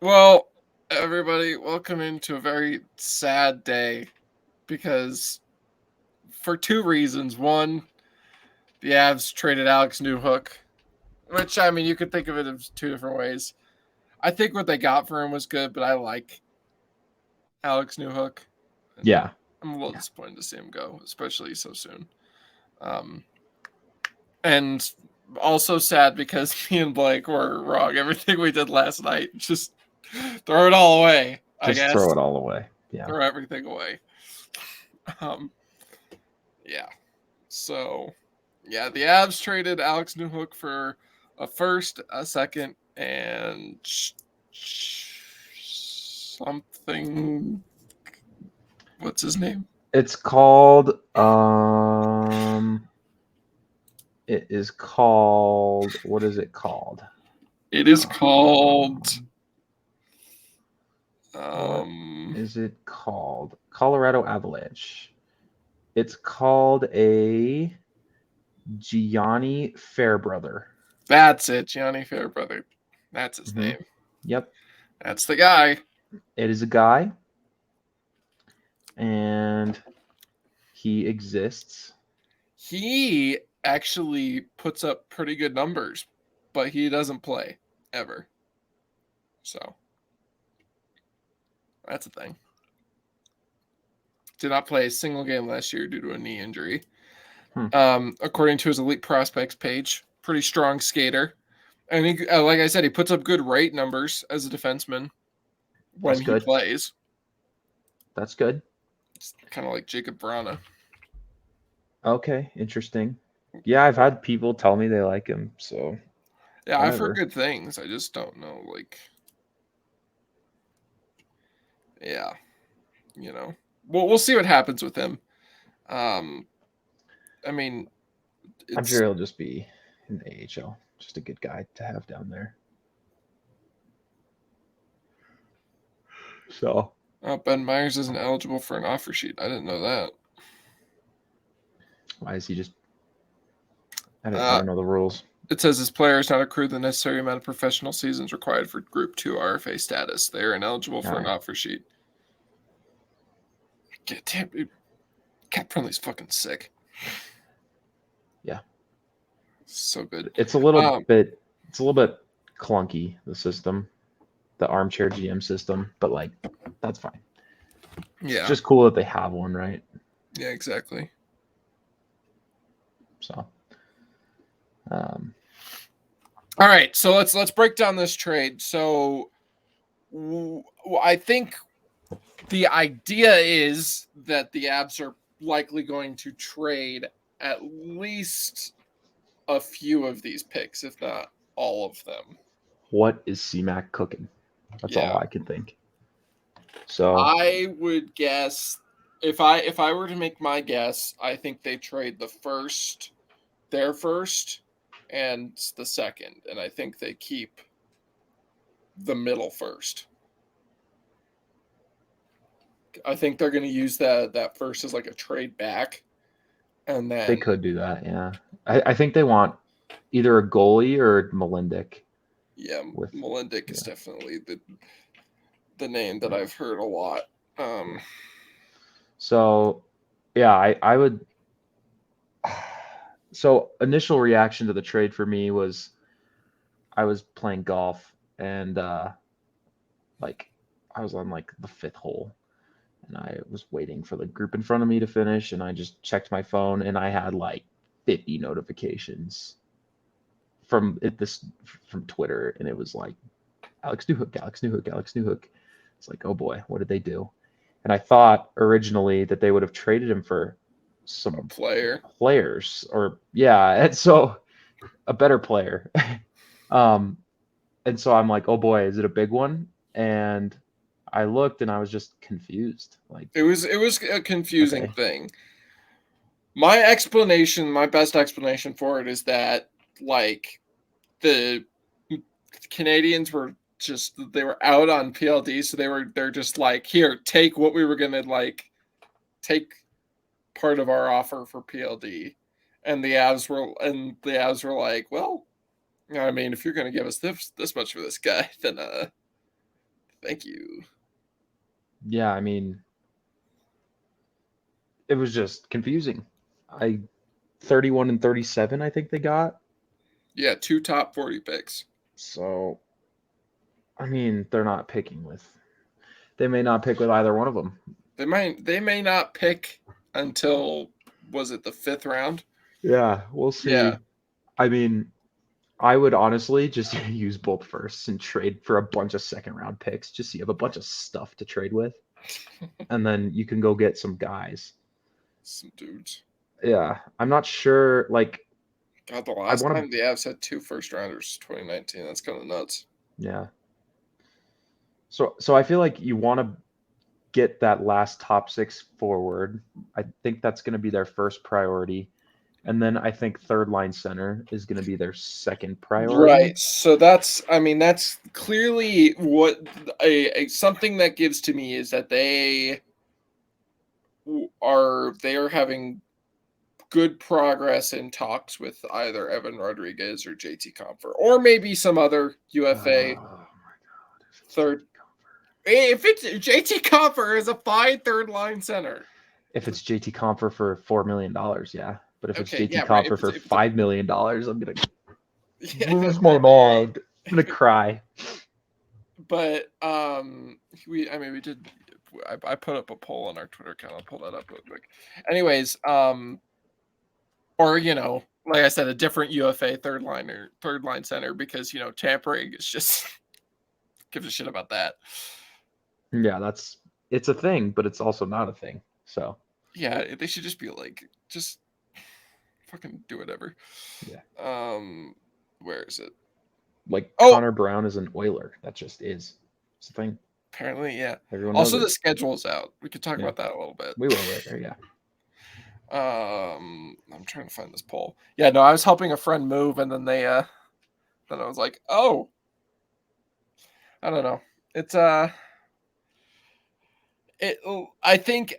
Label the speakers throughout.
Speaker 1: Well, everybody, welcome into a very sad day because for two reasons. One, the Avs traded Alex Newhook, which I mean you could think of it as two different ways. I think what they got for him was good, but I like Alex Newhook.
Speaker 2: Yeah.
Speaker 1: I'm a little disappointed to see him go, especially so soon. Um, and also sad because me and Blake were wrong. Everything we did last night, just throw it all away. I
Speaker 2: Just
Speaker 1: guess
Speaker 2: throw it all away. Yeah.
Speaker 1: throw everything away. Um, yeah. So, yeah, the Avs traded Alex Newhook for a first, a second, and something. What's his name?
Speaker 2: It's called it is called what is it called?
Speaker 1: It is called.
Speaker 2: What is it called? Colorado Avalanche. It's called a Gianni Fairbrother.
Speaker 1: That's it, Gianni Fairbrother. That's his name.
Speaker 2: Yep.
Speaker 1: That's the guy.
Speaker 2: It is a guy. And he exists.
Speaker 1: He actually puts up pretty good numbers, but he doesn't play ever. So that's a thing. Did not play a single game last year due to a knee injury. According to his elite prospects page, pretty strong skater. I think, like I said, he puts up good rate numbers as a defenseman when he plays.
Speaker 2: That's good.
Speaker 1: It's kind of like Jacob Vrana.
Speaker 2: Okay, interesting. Yeah, I've had people tell me they like him, so
Speaker 1: yeah, whatever. I've heard good things. I just don't know, like, yeah, you know, we'll see what happens with him. I mean,
Speaker 2: I'm sure he'll just be in the AHL. Just a good guy to have down there. So.
Speaker 1: Ben Myers isn't eligible for an offer sheet. I didn't know that.
Speaker 2: Why is he just? I don't know the rules.
Speaker 1: It says his player has not accrued the necessary amount of professional seasons required for Group 2 RFA status. They are ineligible for an offer sheet. Damn, dude. Cap Friendly's fucking sick.
Speaker 2: Yeah.
Speaker 1: So good.
Speaker 2: It's a little bit clunky, the system. The armchair GM system, but like that's fine.
Speaker 1: Yeah.
Speaker 2: It's just cool that they have one, right?
Speaker 1: Yeah, exactly.
Speaker 2: So
Speaker 1: all right, so let's break down this trade. So I think the idea is that the Avs are likely going to trade at least a few of these picks, if not all of them.
Speaker 2: What is CMAC cooking? That's all I can think. So
Speaker 1: I would guess if I were to make my guess, I think they trade their first and the second, and I think they keep the middle first. I think they're going to use that first as like a trade back, and then
Speaker 2: they could do that. Yeah, I think they want either a goalie or Melindick.
Speaker 1: Yeah, Melindick is definitely the name that I've heard a lot.
Speaker 2: So, yeah, I would. So initial reaction to the trade for me was, I was playing golf and like I was on like the 5th hole, and I was waiting for the group in front of me to finish, and I just checked my phone and I had like 50 notifications from Twitter, and it was like Alex Newhook, Alex Newhook, Alex Newhook. It's like, oh boy, what did they do? And I thought originally that they would have traded him for some players, or and so a better player. And so I'm like, oh boy, is it a big one? And I looked and I was just confused. Like
Speaker 1: it was a confusing thing. My best explanation for it is that like the Canadians were they were out on PLD, so they're just like, here, take what we were gonna like take part of our offer for PLD, and the Avs were like, well, I mean, if you're gonna give us this much for this guy, then Thank you.
Speaker 2: Yeah, I mean, it was just confusing. 31 and 37, I think they got.
Speaker 1: Yeah, 2 top 40 picks.
Speaker 2: So, I mean, they're not picking with. They may not pick with either one of them.
Speaker 1: They may not pick until, was it the 5th round?
Speaker 2: Yeah, we'll
Speaker 1: Yeah.
Speaker 2: see. I mean, I would honestly just use both firsts and trade for a bunch of second round picks, just so you have a bunch of stuff to trade with, and then you can go get some guys.
Speaker 1: Some dudes.
Speaker 2: Yeah, I'm not sure. Like,
Speaker 1: God, the
Speaker 2: I
Speaker 1: last
Speaker 2: want
Speaker 1: time
Speaker 2: to.
Speaker 1: the Avs had 2 first rounders, 2019. That's kind of nuts.
Speaker 2: Yeah. So I feel like you want to get that last top six forward. I think that's going to be their first priority. And then I think third line center is going to be their second priority.
Speaker 1: Right. So that's clearly what something that gives to me is that they are having good progress in talks with either Evan Rodriguez or JT Compher, or maybe some other UFA
Speaker 2: Oh my God.
Speaker 1: third. If it's JT Compher is a fine third line center.
Speaker 2: If it's JT Compher for $4 million, yeah. But if it's
Speaker 1: Okay,
Speaker 2: JT
Speaker 1: yeah, right.
Speaker 2: Compher for
Speaker 1: If it's a,
Speaker 2: $5 million, I'm going to
Speaker 1: yeah,
Speaker 2: lose my mind. I'm going to cry.
Speaker 1: but we did. I put up a poll on our Twitter account. I'll pull that up real quick. Anyways, or like I said, a different UFA third line center, because tampering is just gives a shit about that.
Speaker 2: Yeah, it's a thing, but it's also not a thing. So
Speaker 1: Yeah, they should just be like, just fucking do whatever.
Speaker 2: yeah,
Speaker 1: Where is it?
Speaker 2: like
Speaker 1: Oh,
Speaker 2: Connor Brown is an Oiler. That just is. It's a thing.
Speaker 1: apparently, yeah.
Speaker 2: Everyone knows
Speaker 1: Also,
Speaker 2: it.
Speaker 1: the schedule is out. We could talk
Speaker 2: Yeah,
Speaker 1: about that a little bit.
Speaker 2: we will later. Yeah.
Speaker 1: I'm trying to find this poll. Yeah, no, I was helping a friend move, and then then I was like, oh, I don't know. It's it. I think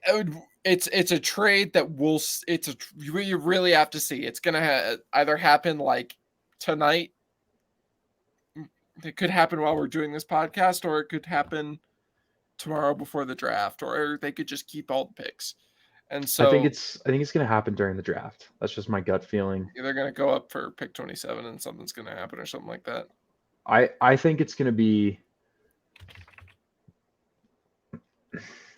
Speaker 1: it's a trade that will. You really have to see. It's gonna either happen like tonight. It could happen while we're doing this podcast, or it could happen tomorrow before the draft, or they could just keep all the picks. And so
Speaker 2: I think it's gonna happen during the draft. That's just my gut feeling.
Speaker 1: they're going to go up for pick 27, and something's going to happen or something like that.
Speaker 2: I think it's gonna be.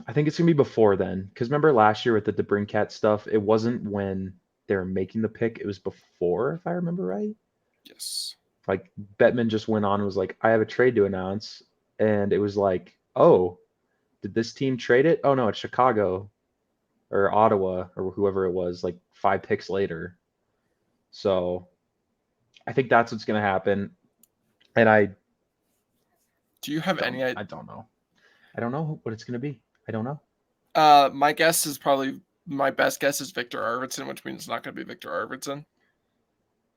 Speaker 2: I think it's gonna be before then, because remember last year with the DeBrincat stuff, it wasn't when they were making the pick; it was before, if I remember right.
Speaker 1: Yes.
Speaker 2: Like Bettman just went on and was like, "I have a trade to announce," and it was like, "Oh, did this team trade it? Oh no, it's Chicago or Ottawa or whoever it was." Like 5 picks later, so I think that's what's gonna happen. And
Speaker 1: Do you have any idea?
Speaker 2: I don't know. I don't know what it's gonna be. I don't know.
Speaker 1: My best guess is Victor Arvidsson, which means it's not going to be Victor Arvidsson.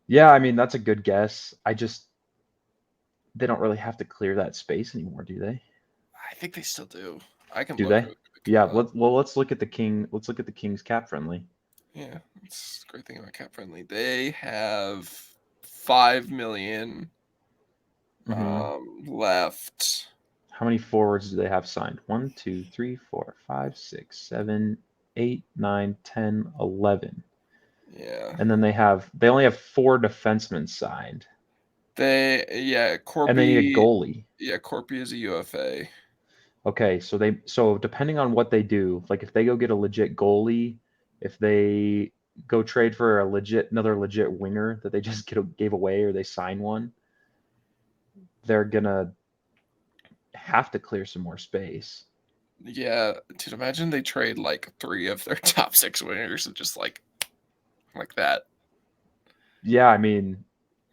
Speaker 2: Yeah, I mean that's a good guess. They don't really have to clear that space anymore, do they?
Speaker 1: I think they still do. I can
Speaker 2: Do
Speaker 1: look
Speaker 2: they?
Speaker 1: really quick.
Speaker 2: Yeah. Let's look at the King. Let's look at the Kings cap friendly.
Speaker 1: Yeah, it's a great thing about cap friendly. They have 5 million left.
Speaker 2: How many forwards do they have signed? 1, 2, 3, 4, 5, 6, 7, 8, 9, 10, 11.
Speaker 1: Yeah.
Speaker 2: And then they only have 4 defensemen signed.
Speaker 1: Corby.
Speaker 2: And they need a goalie.
Speaker 1: Yeah, Corby is a UFA.
Speaker 2: Okay, so depending on what they do, like if they go get a legit goalie, if they go trade for another legit winger that they just gave away, or they sign one, they're gonna have to clear some more space.
Speaker 1: Yeah, dude, imagine they trade like 3 of their top 6 winners and just like that.
Speaker 2: Yeah, I mean,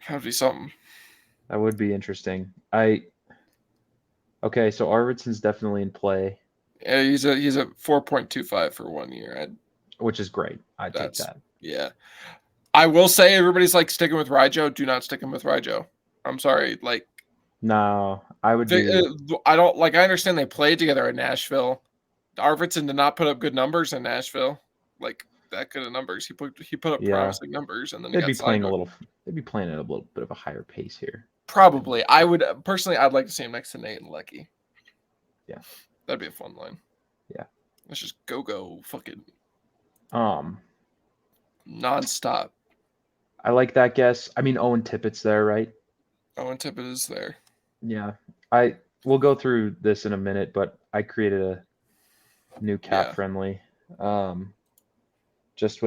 Speaker 1: That'd be something.
Speaker 2: that would be interesting. Okay, so Arvidsson's definitely in play,
Speaker 1: Yeah, he's a 4.25 for 1 year.
Speaker 2: which is great. I'd take
Speaker 1: That's
Speaker 2: that.
Speaker 1: yeah. I will say everybody's like sticking with Ryjo. Do not stick him with Ryjo. I'm sorry. Like,
Speaker 2: No, I would be.
Speaker 1: I don't like. I understand they played together in Nashville. Arvidsson did not put up good numbers in Nashville. Like that good of numbers. He put up
Speaker 2: Yeah,
Speaker 1: promising numbers, and then he
Speaker 2: they'd
Speaker 1: got
Speaker 2: be playing
Speaker 1: signed.
Speaker 2: a little. They'd be playing at a little bit of a higher pace here.
Speaker 1: Probably. I would personally. I'd like to see him next to Nate and Lecky.
Speaker 2: Yeah.
Speaker 1: That'd be a fun line.
Speaker 2: Yeah.
Speaker 1: Let's just go fucking
Speaker 2: Um,
Speaker 1: nonstop.
Speaker 2: I like that guess. I mean, Owen Tippett's there, right?
Speaker 1: Owen Tippett is there.
Speaker 2: Yeah. We'll go through this in a minute, but I created a new cap
Speaker 1: Yeah.
Speaker 2: friendly. Just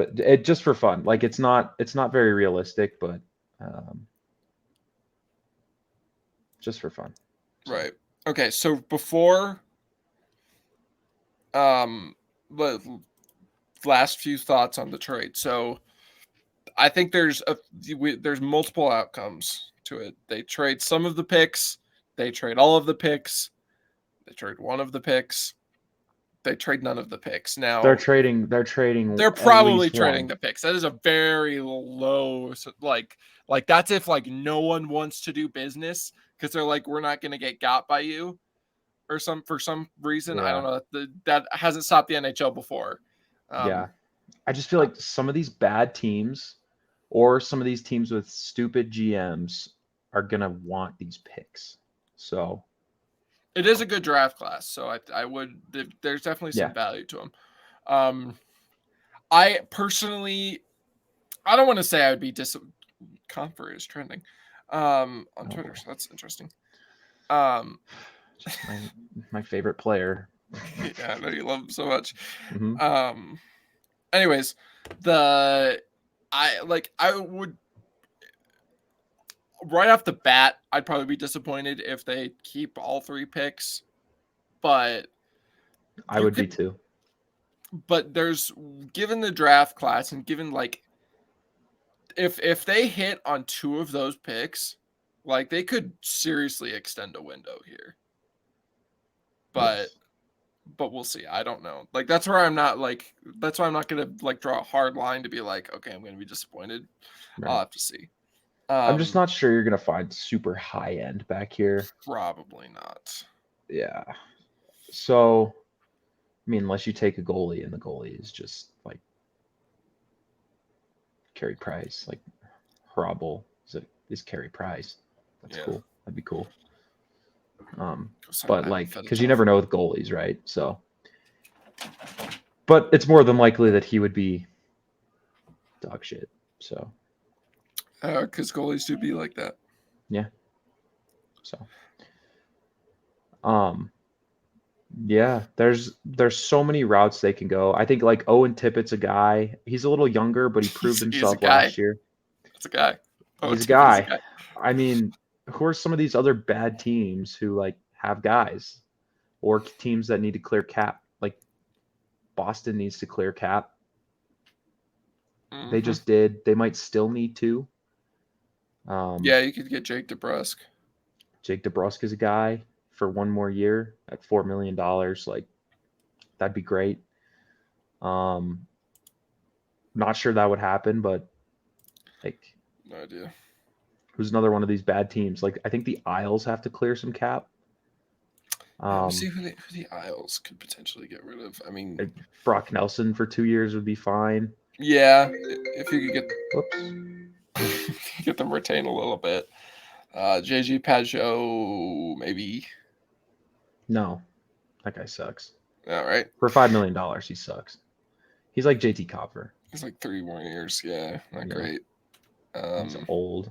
Speaker 2: for fun. Like it's not very realistic, but just for fun. So.
Speaker 1: Right. Okay, so before the last few thoughts on the trade. So I think there's multiple outcomes to it. They trade some of the picks, they trade all of the picks, they trade one of the picks, they trade none of the picks. Now
Speaker 2: They're trading
Speaker 1: they're
Speaker 2: at
Speaker 1: probably
Speaker 2: least
Speaker 1: trading
Speaker 2: one.
Speaker 1: the picks. That is a very low, like that's if like no one wants to do business because they're like, we're not going to get got by you or for some reason. I don't
Speaker 2: Yeah.
Speaker 1: know. That hasn't stopped the NHL before.
Speaker 2: Yeah. I just feel like some of these bad teams or some of these teams with stupid GMs are going to want these picks. So
Speaker 1: it is a good draft class. So I would, there's definitely some
Speaker 2: yeah.
Speaker 1: value to them. I personally, I don't want to say I would be Confer is trending on Twitter. So that's interesting.
Speaker 2: Just my favorite player.
Speaker 1: Yeah, I know you love him so much.
Speaker 2: Mm-hmm.
Speaker 1: Anyways, I would right off the bat, I'd probably be disappointed if they keep all three picks, but
Speaker 2: I would be too.
Speaker 1: But there's, given the draft class and given like if they hit on two of those picks, like they could seriously extend a window here. But
Speaker 2: Yes.
Speaker 1: but we'll see. I don't know. Like that's why I'm not gonna like draw a hard line to be like, okay, I'm gonna be disappointed.
Speaker 2: Right.
Speaker 1: I'll have to see.
Speaker 2: I'm just not sure you're gonna find super high end back here.
Speaker 1: Probably not.
Speaker 2: Yeah. So, I mean, unless you take a goalie, and the goalie is just like Carey Price, like Hrabal is Carey Price. That's cool. That'd be cool. But like, because you never know with goalies, right? So, but it's more than likely that he would be dog shit. So,
Speaker 1: because goalies do be like that.
Speaker 2: Yeah. So, yeah, there's so many routes they can go. I think like Owen Tippett's a guy. He's a little younger, but he proved
Speaker 1: He's a
Speaker 2: himself
Speaker 1: guy.
Speaker 2: last year.
Speaker 1: That's a guy. Oh,
Speaker 2: He's a
Speaker 1: Tippett's a
Speaker 2: guy.
Speaker 1: guy.
Speaker 2: I mean, who are some of these other bad teams who like have guys or teams that need to clear cap? Like Boston needs to clear cap. They just did. They might still need to.
Speaker 1: Yeah, you could get Jake DeBrusk.
Speaker 2: Jake DeBrusk is a guy for one more year at $4 million. Like that'd be great. Not sure that would happen, but like,
Speaker 1: No idea.
Speaker 2: who's another one of these bad teams? Like I think the Isles have to clear some cap.
Speaker 1: Let me see who the Isles could potentially get rid of. I mean,
Speaker 2: Brock Nelson for 2 years would be fine.
Speaker 1: Yeah, if you could get them retain a little bit. JG Pajot, maybe.
Speaker 2: No, that guy sucks.
Speaker 1: All right.
Speaker 2: For $5 million, he sucks. He's like JT Copper.
Speaker 1: He's like 3 more years. Yeah, not great.
Speaker 2: He's old.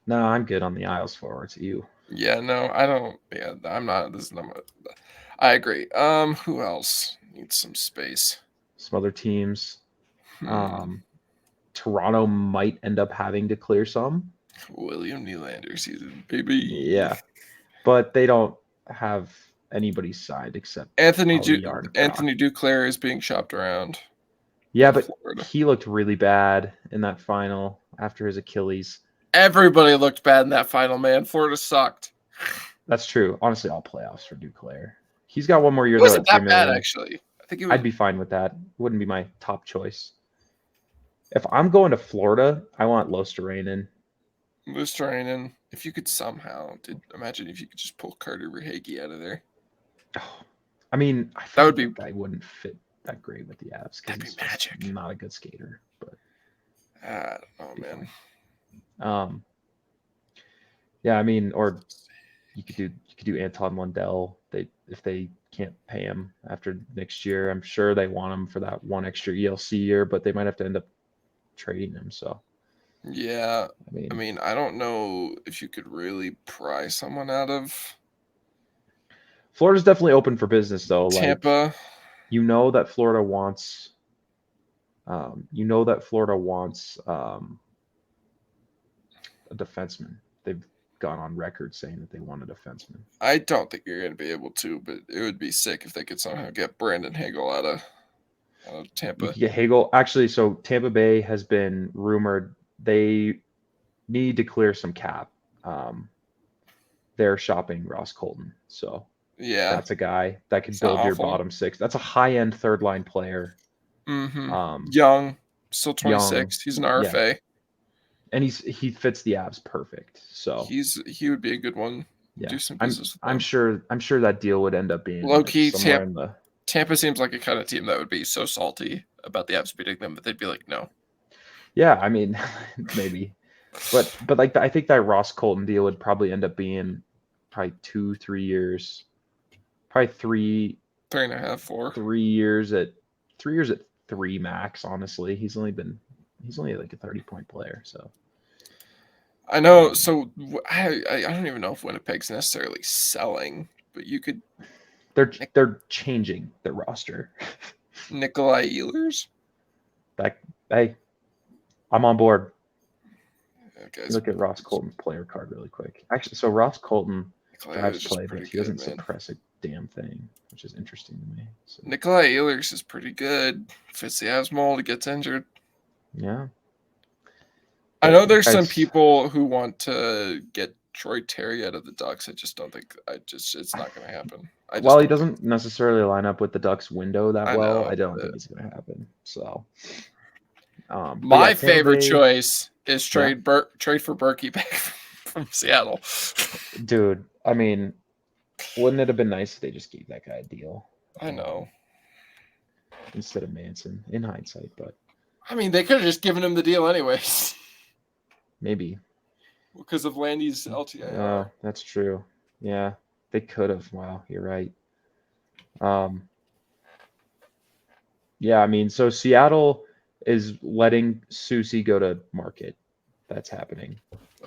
Speaker 2: No, I'm good on the Isles forwards. You.
Speaker 1: Yeah, no, I don't. Yeah, I'm not. This is not. I agree. Who else needs some space?
Speaker 2: Some other teams. Toronto might end up having to clear some.
Speaker 1: William Nylander season, baby.
Speaker 2: Yeah, but they don't have anybody signed except
Speaker 1: Anthony Duclair is being shopped around.
Speaker 2: Yeah, but he looked really bad in that final after his Achilles.
Speaker 1: Everybody looked bad in that final, man. Florida sucked.
Speaker 2: That's true. Honestly, all playoffs for Duclair. He's got one more year.
Speaker 1: It wasn't that bad, actually. I think
Speaker 2: I'd be fine with that. Wouldn't be my top choice. If I'm going to Florida, I want Luostarinen.
Speaker 1: Luostarinen. If you could somehow, imagine if you could just pull Carter Verhaeghe out of there.
Speaker 2: Oh, I mean,
Speaker 1: that would be.
Speaker 2: I wouldn't fit that great with the Avs.
Speaker 1: That'd be magic.
Speaker 2: Not a good skater, but
Speaker 1: I don't know, man.
Speaker 2: Yeah, I mean, or you could do Anton Lundell. If they can't pay him after next year, I'm sure they want him for that one extra ELC year, but they might have to end up trading him. So
Speaker 1: yeah, I mean, I don't know if you could really pry someone out of
Speaker 2: Florida's definitely open for business though.
Speaker 1: Tampa.
Speaker 2: Like, you know that Florida wants a defenseman. They've gone on record saying that they want a defenseman.
Speaker 1: I don't think you're going to be able to, but it would be sick if they could somehow get Brandon Hagel out of Tampa.
Speaker 2: You could get Hagel. Actually, so Tampa Bay has been rumored they need to clear some cap. They're shopping Ross Colton. So
Speaker 1: yeah,
Speaker 2: that's a guy that could build your bottom six. That's a high-end third-line player.
Speaker 1: Young, still 26. He's an RFA.
Speaker 2: Yeah. And he fits the Avs perfect. So
Speaker 1: he would be a good one.
Speaker 2: Yeah.
Speaker 1: Do some business with
Speaker 2: I'm sure that deal would end up being
Speaker 1: low-key
Speaker 2: somewhere in the
Speaker 1: Tampa seems like a kind of team that would be so salty about the Avs beating them, but they'd be like, no.
Speaker 2: Yeah, I mean, maybe. But like I think that Ross Colton deal would probably end up being probably 2-3 years. Probably
Speaker 1: 3.5, 4.
Speaker 2: 3 years at 3 max, honestly. He's only like a 30-point player, so
Speaker 1: I know. So I don't even know if Winnipeg's necessarily selling, but you could.
Speaker 2: They're changing their roster.
Speaker 1: Nikolai Ehlers.
Speaker 2: Hey, I'm on board.
Speaker 1: Okay,
Speaker 2: look at Ross Colton's player card really quick. Actually, so Ross Colton drives play, but he doesn't suppress a damn thing, which is interesting to me. So.
Speaker 1: Nikolai Ehlers is pretty good. Fits the Avs mold. He gets injured.
Speaker 2: Yeah.
Speaker 1: I know there's some people who want to get Troy Terry out of the Ducks. I just don't think it's not going to happen.
Speaker 2: While he doesn't necessarily line up with the Ducks window that well, I don't think it's going to happen. So,
Speaker 1: my favorite choice is trade for Berkey back from Seattle.
Speaker 2: Dude, I mean, wouldn't it have been nice if they just gave that guy a deal?
Speaker 1: I know.
Speaker 2: Instead of Manson, in hindsight, but
Speaker 1: I mean, they could have just given him the deal anyways.
Speaker 2: Maybe.
Speaker 1: Because of Landy's LTIR.
Speaker 2: That's true. Yeah, they could have. Wow, you're right. Yeah, I mean, so Seattle is letting Soucy go to market. That's happening.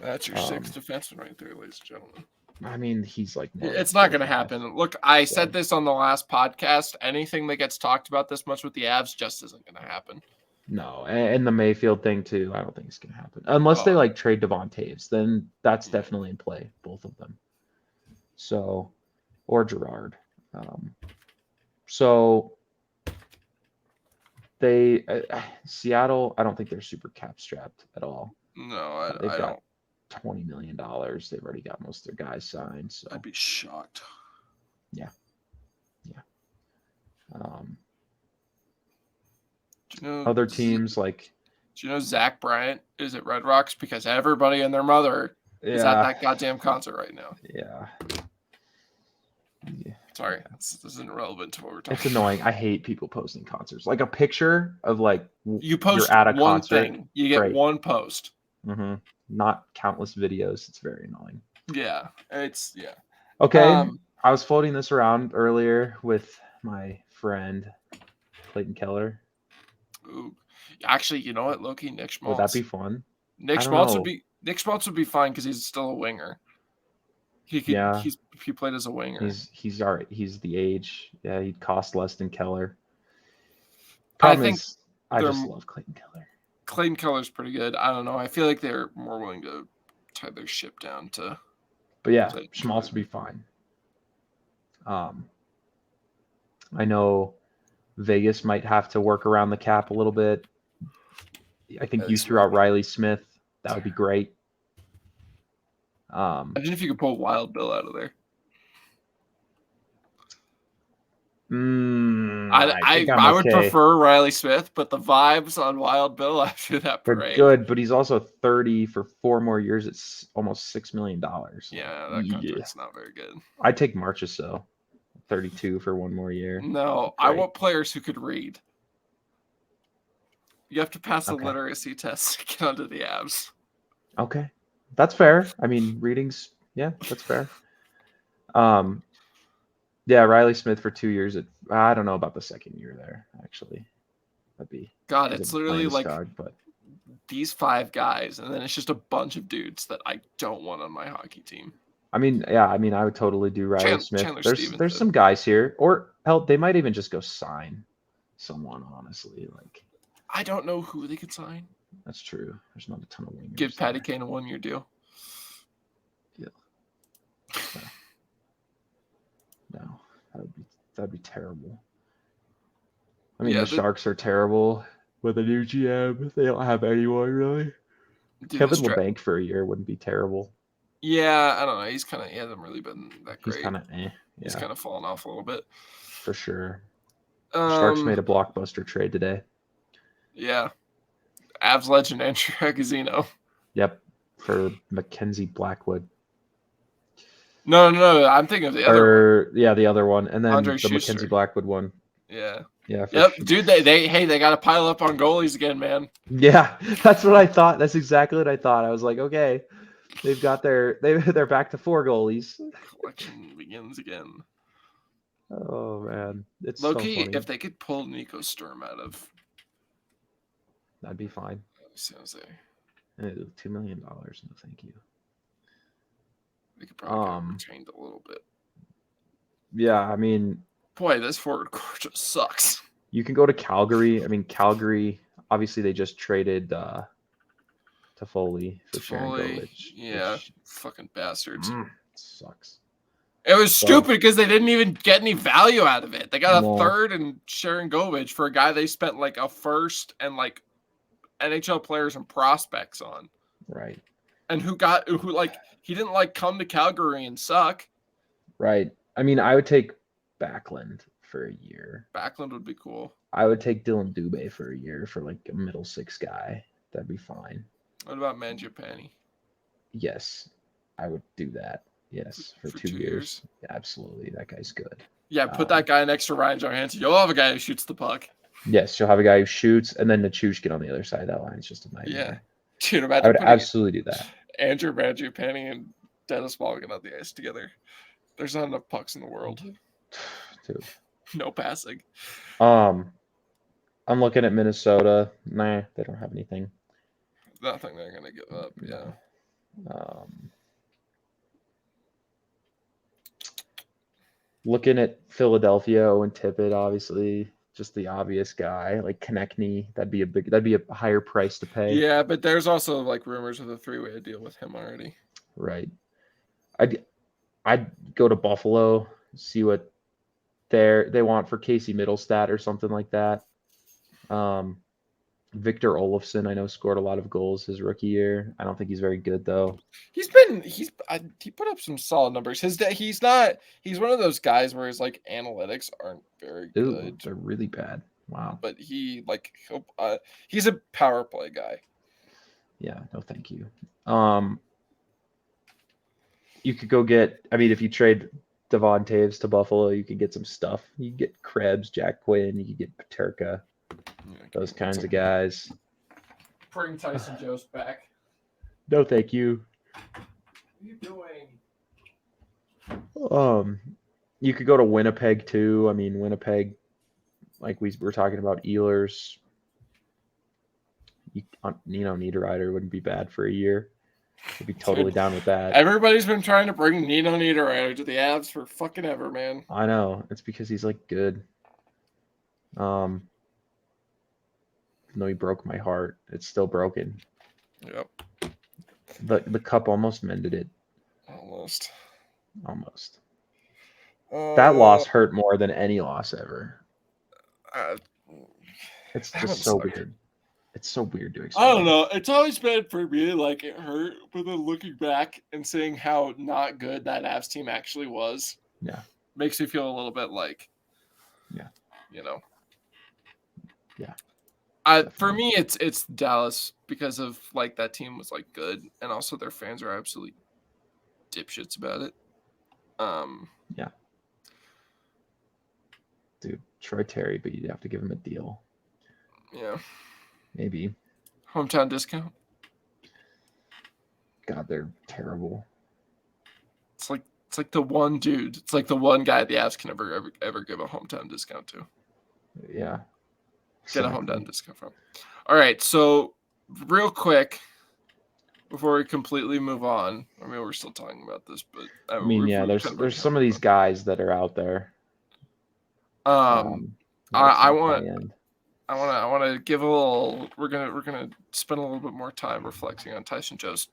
Speaker 1: That's your sixth defenseman right there, ladies and gentlemen.
Speaker 2: I mean, he's like...
Speaker 1: It's not going to happen. Look, I said this on the last podcast. Anything that gets talked about this much with the Avs just isn't going to happen.
Speaker 2: No, and the Mayfield thing too, I don't think it's going to happen. Unless they like trade Devon Taves, then that's definitely in play, both of them. So, or Gerard. So, Seattle, I don't think they're super cap strapped at all.
Speaker 1: No,
Speaker 2: They've got $20 million. They've already got most of their guys signed. So
Speaker 1: I'd be shocked.
Speaker 2: Yeah.
Speaker 1: Do you know,
Speaker 2: other teams like...
Speaker 1: Do you know Zach Bryant is at Red Rocks? Because everybody and their mother is at that goddamn concert right now.
Speaker 2: Yeah.
Speaker 1: Sorry, this isn't relevant to what we're talking about.
Speaker 2: It's annoying. I hate people posting concerts. Like a picture of like
Speaker 1: you post
Speaker 2: you're at a
Speaker 1: one
Speaker 2: concert,
Speaker 1: thing, you get one post.
Speaker 2: Mm-hmm. Not countless videos. It's very annoying.
Speaker 1: Yeah,
Speaker 2: Okay, I was floating this around earlier with my friend Clayton Keller.
Speaker 1: Ooh. Actually, you know what, Loki? Nick Schmaltz.
Speaker 2: Would that be fun?
Speaker 1: Nick Schmaltz would be fine because he's still a winger. He played as a winger.
Speaker 2: He's all right. He's the age. Yeah, he'd cost less than Keller.
Speaker 1: I
Speaker 2: just love Clayton Keller.
Speaker 1: Clayton Keller's pretty good. I don't know. I feel like they're more willing to tie their ship down to.
Speaker 2: But yeah, Schmaltz would be fine. I know Vegas might have to work around the cap a little bit. I think you threw out Riley Smith. That would be great.
Speaker 1: Imagine if you could pull Wild Bill out of there. I would prefer Riley Smith, but the vibes on Wild Bill after that parade.
Speaker 2: They're good, but he's also 30 for 4 more years. It's almost $6 million.
Speaker 1: Yeah, that contract's not very good.
Speaker 2: I'd take Marchessault, 32 for 1 more year.
Speaker 1: No, I want players who could read. You have to pass the literacy test to get onto the Avs.
Speaker 2: Okay. That's fair. I mean, reading's, that's fair. Yeah, Riley Smith for 2 years. I don't know about the second year there, actually. That'd be
Speaker 1: God,
Speaker 2: he's a
Speaker 1: it's literally
Speaker 2: Landis
Speaker 1: like
Speaker 2: guard, but
Speaker 1: these 5 guys, and then it's just a bunch of dudes that I don't want on my hockey team.
Speaker 2: I mean, yeah, I mean, I would totally do Riley Smith.
Speaker 1: Chandler
Speaker 2: There's some guys here, or hell, they might even just go sign someone. Honestly, like
Speaker 1: I don't know who they could sign.
Speaker 2: that's true. There's not a ton of wingers.
Speaker 1: Give Patty
Speaker 2: there.
Speaker 1: Kane a 1-year deal.
Speaker 2: Yeah. No, that'd be terrible. I mean, the Sharks are terrible with a new GM. They don't have anyone really. Kevin LeBanc for a year wouldn't be terrible.
Speaker 1: Yeah, I don't know. He hasn't really been that great.
Speaker 2: He's kind of
Speaker 1: He's kind of fallen off a little bit.
Speaker 2: For sure. The Sharks made a blockbuster trade today.
Speaker 1: Yeah. Avs legend Andrew Agazino.
Speaker 2: Yep. For Mackenzie Blackwood.
Speaker 1: No. I'm thinking of the other one.
Speaker 2: Yeah, the other one. And then
Speaker 1: Andre
Speaker 2: the
Speaker 1: Schuster.
Speaker 2: Mackenzie Blackwood one.
Speaker 1: Yeah.
Speaker 2: Yeah.
Speaker 1: Yep, sure. Dude. They got to pile up on goalies again, man.
Speaker 2: Yeah, that's what I thought. That's exactly what I thought. I was like, okay, they're back to 4 goalies.
Speaker 1: Collection begins again.
Speaker 2: Oh man, it's
Speaker 1: low-key,
Speaker 2: so funny.
Speaker 1: If they could pull Nico Sturm out of,
Speaker 2: that'd be fine.
Speaker 1: San Jose.
Speaker 2: $2 million. No, thank you.
Speaker 1: They could probably get retained a little bit.
Speaker 2: Yeah, I mean,
Speaker 1: boy, this forward core just sucks.
Speaker 2: You can go to Calgary. I mean, Calgary. Obviously, they just traded Toffoli for Sharon Govich.
Speaker 1: Yeah, fucking bastards.
Speaker 2: Sucks.
Speaker 1: It was stupid because they didn't even get any value out of it. They got a third and Sharon Govich for a guy they spent like a first and like NHL players and prospects on.
Speaker 2: Right.
Speaker 1: And who he didn't like come to Calgary and suck.
Speaker 2: Right. I mean, I would take Backlund for a year.
Speaker 1: Backlund would be cool.
Speaker 2: I would take Dylan Dubé for a year for like a middle 6 guy. That'd be fine.
Speaker 1: What about Mangiapane?
Speaker 2: Yes, I would do that. Yes, for 2 years. Yeah, absolutely. That guy's good.
Speaker 1: Yeah, put that guy next to Ryan Johansson. You'll have a guy who shoots the puck.
Speaker 2: Yes, you'll have a guy who shoots, and then Nichushkin on the other side of that line. It's just a nightmare.
Speaker 1: Yeah. Dude,
Speaker 2: I would absolutely do that.
Speaker 1: Andrew Mangiapane and Dennis Malgin on the ice together. There's not enough pucks in the world.
Speaker 2: Dude.
Speaker 1: No passing.
Speaker 2: I'm looking at Minnesota. Nah, they don't have anything.
Speaker 1: Nothing they're gonna give up. Yeah.
Speaker 2: Looking at Philadelphia, Owen Tippett, obviously, just the obvious guy. Like Konechny, that'd be a higher price to pay.
Speaker 1: Yeah, but there's also like rumors of a 3-way deal with him already.
Speaker 2: Right. I'd go to Buffalo, see what they want for Casey Middlestat or something like that. Victor Olofsson, I know, scored a lot of goals his rookie year. I don't think he's very good though.
Speaker 1: He put up some solid numbers. He's one of those guys where his like analytics aren't very good.
Speaker 2: They're really bad. Wow.
Speaker 1: But he's a power play guy.
Speaker 2: Yeah, no thank you. You could go get, I mean, if you trade Devon Taves to Buffalo, you could get some stuff. You could get Krebs, Jack Quinn, you could get Paterka, those kinds of guys.
Speaker 1: Bring Tyson Jost back.
Speaker 2: No, thank you.
Speaker 1: What are you
Speaker 2: doing? You could go to Winnipeg too. I mean, Winnipeg, like we were talking about Ehlers. Niederreiter wouldn't be bad for a year. I'd be totally down with that.
Speaker 1: Everybody's been trying to bring Nino Niederreiter to the Avs for fucking ever, man.
Speaker 2: I know. It's because he's like good. Even though he broke my heart, it's still broken.
Speaker 1: Yep.
Speaker 2: The cup almost mended it.
Speaker 1: Almost.
Speaker 2: That loss hurt more than any loss ever. It's just so weird. It's so weird to explain.
Speaker 1: I don't know. It's always been for me like it hurt, but then looking back and seeing how not good that Avs team actually was, makes you feel a little bit like, For me, it's Dallas because of like that team was like good, and also their fans are absolutely dipshits about it.
Speaker 2: Dude, Troy Terry, but you'd have to give him a deal.
Speaker 1: Yeah.
Speaker 2: Maybe.
Speaker 1: Hometown discount?
Speaker 2: God, they're terrible.
Speaker 1: It's like It's like the one dude. It's like the one guy the Avs can ever give a hometown discount to.
Speaker 2: Yeah.
Speaker 1: Get a hometown discount from. All right, so real quick before we completely move on. I mean, we're still talking about this, but
Speaker 2: I mean, yeah, there's some of these guys that are out there.
Speaker 1: I want to give a little. We're gonna spend a little bit more time reflecting on Alex Newhook.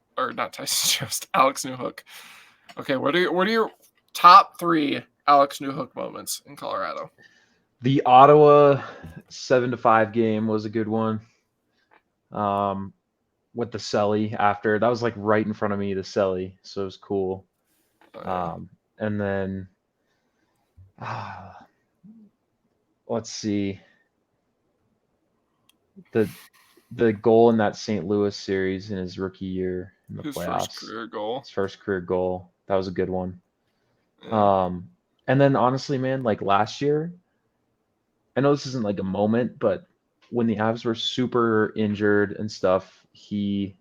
Speaker 1: Okay, what are your top 3 Alex Newhook moments in Colorado?
Speaker 2: The Ottawa 7-5 game was a good one. With the celly after that was like right in front of me, the celly, so it was cool. And then let's see, the goal in that St. Louis series in his rookie year in the playoffs. His first career goal. That was a good one. Yeah. And then honestly, man, like last year, I know this isn't like a moment, but when the Avs were super injured and stuff, he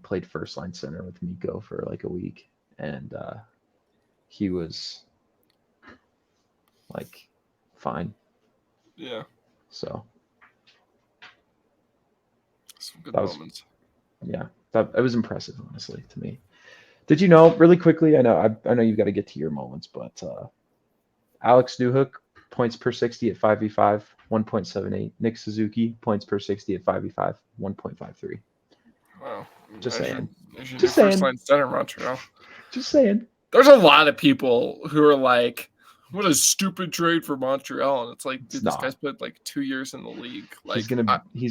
Speaker 2: played first line center with Mikko for like a week, and he was like fine.
Speaker 1: Yeah.
Speaker 2: So
Speaker 1: some good moments.
Speaker 2: It was impressive, honestly, to me. Did you know, really quickly? I know you've got to get to your moments, but Alex Newhook points per 60 at 5v5, 1.78. Nick Suzuki points per 60 at 5v5, 1.53.
Speaker 1: Wow.
Speaker 2: Just saying.
Speaker 1: Just saying. First line center, Montreal.
Speaker 2: Just saying.
Speaker 1: There's a lot of people who are like, what a stupid trade for Montreal. And it's like, dude, this guy's played like 2 years in the league. Like
Speaker 2: he's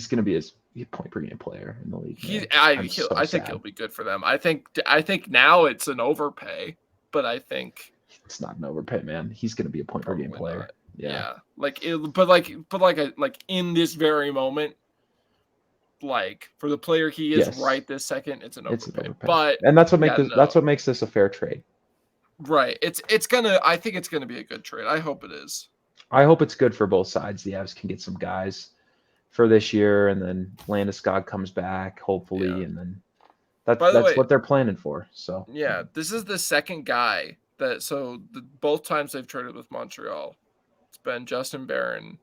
Speaker 2: gonna be a point per game player in the league.
Speaker 1: I think he'll be good for them. I think now it's an overpay, but I think
Speaker 2: it's not an overpay, man. He's gonna be a point per game player.
Speaker 1: Not. Yeah. Like in this very moment, like for the player he is right this second, it's an overpay. But
Speaker 2: and that's what makes this a fair trade.
Speaker 1: Right. I think it's gonna be a good trade. I hope it is.
Speaker 2: I hope it's good for both sides. The Avs can get some guys for this year, and then Landeskog comes back, hopefully, and then that's what they're planning for. So
Speaker 1: yeah, this is the second guy both times they've traded with Montreal, it's been Justin Barron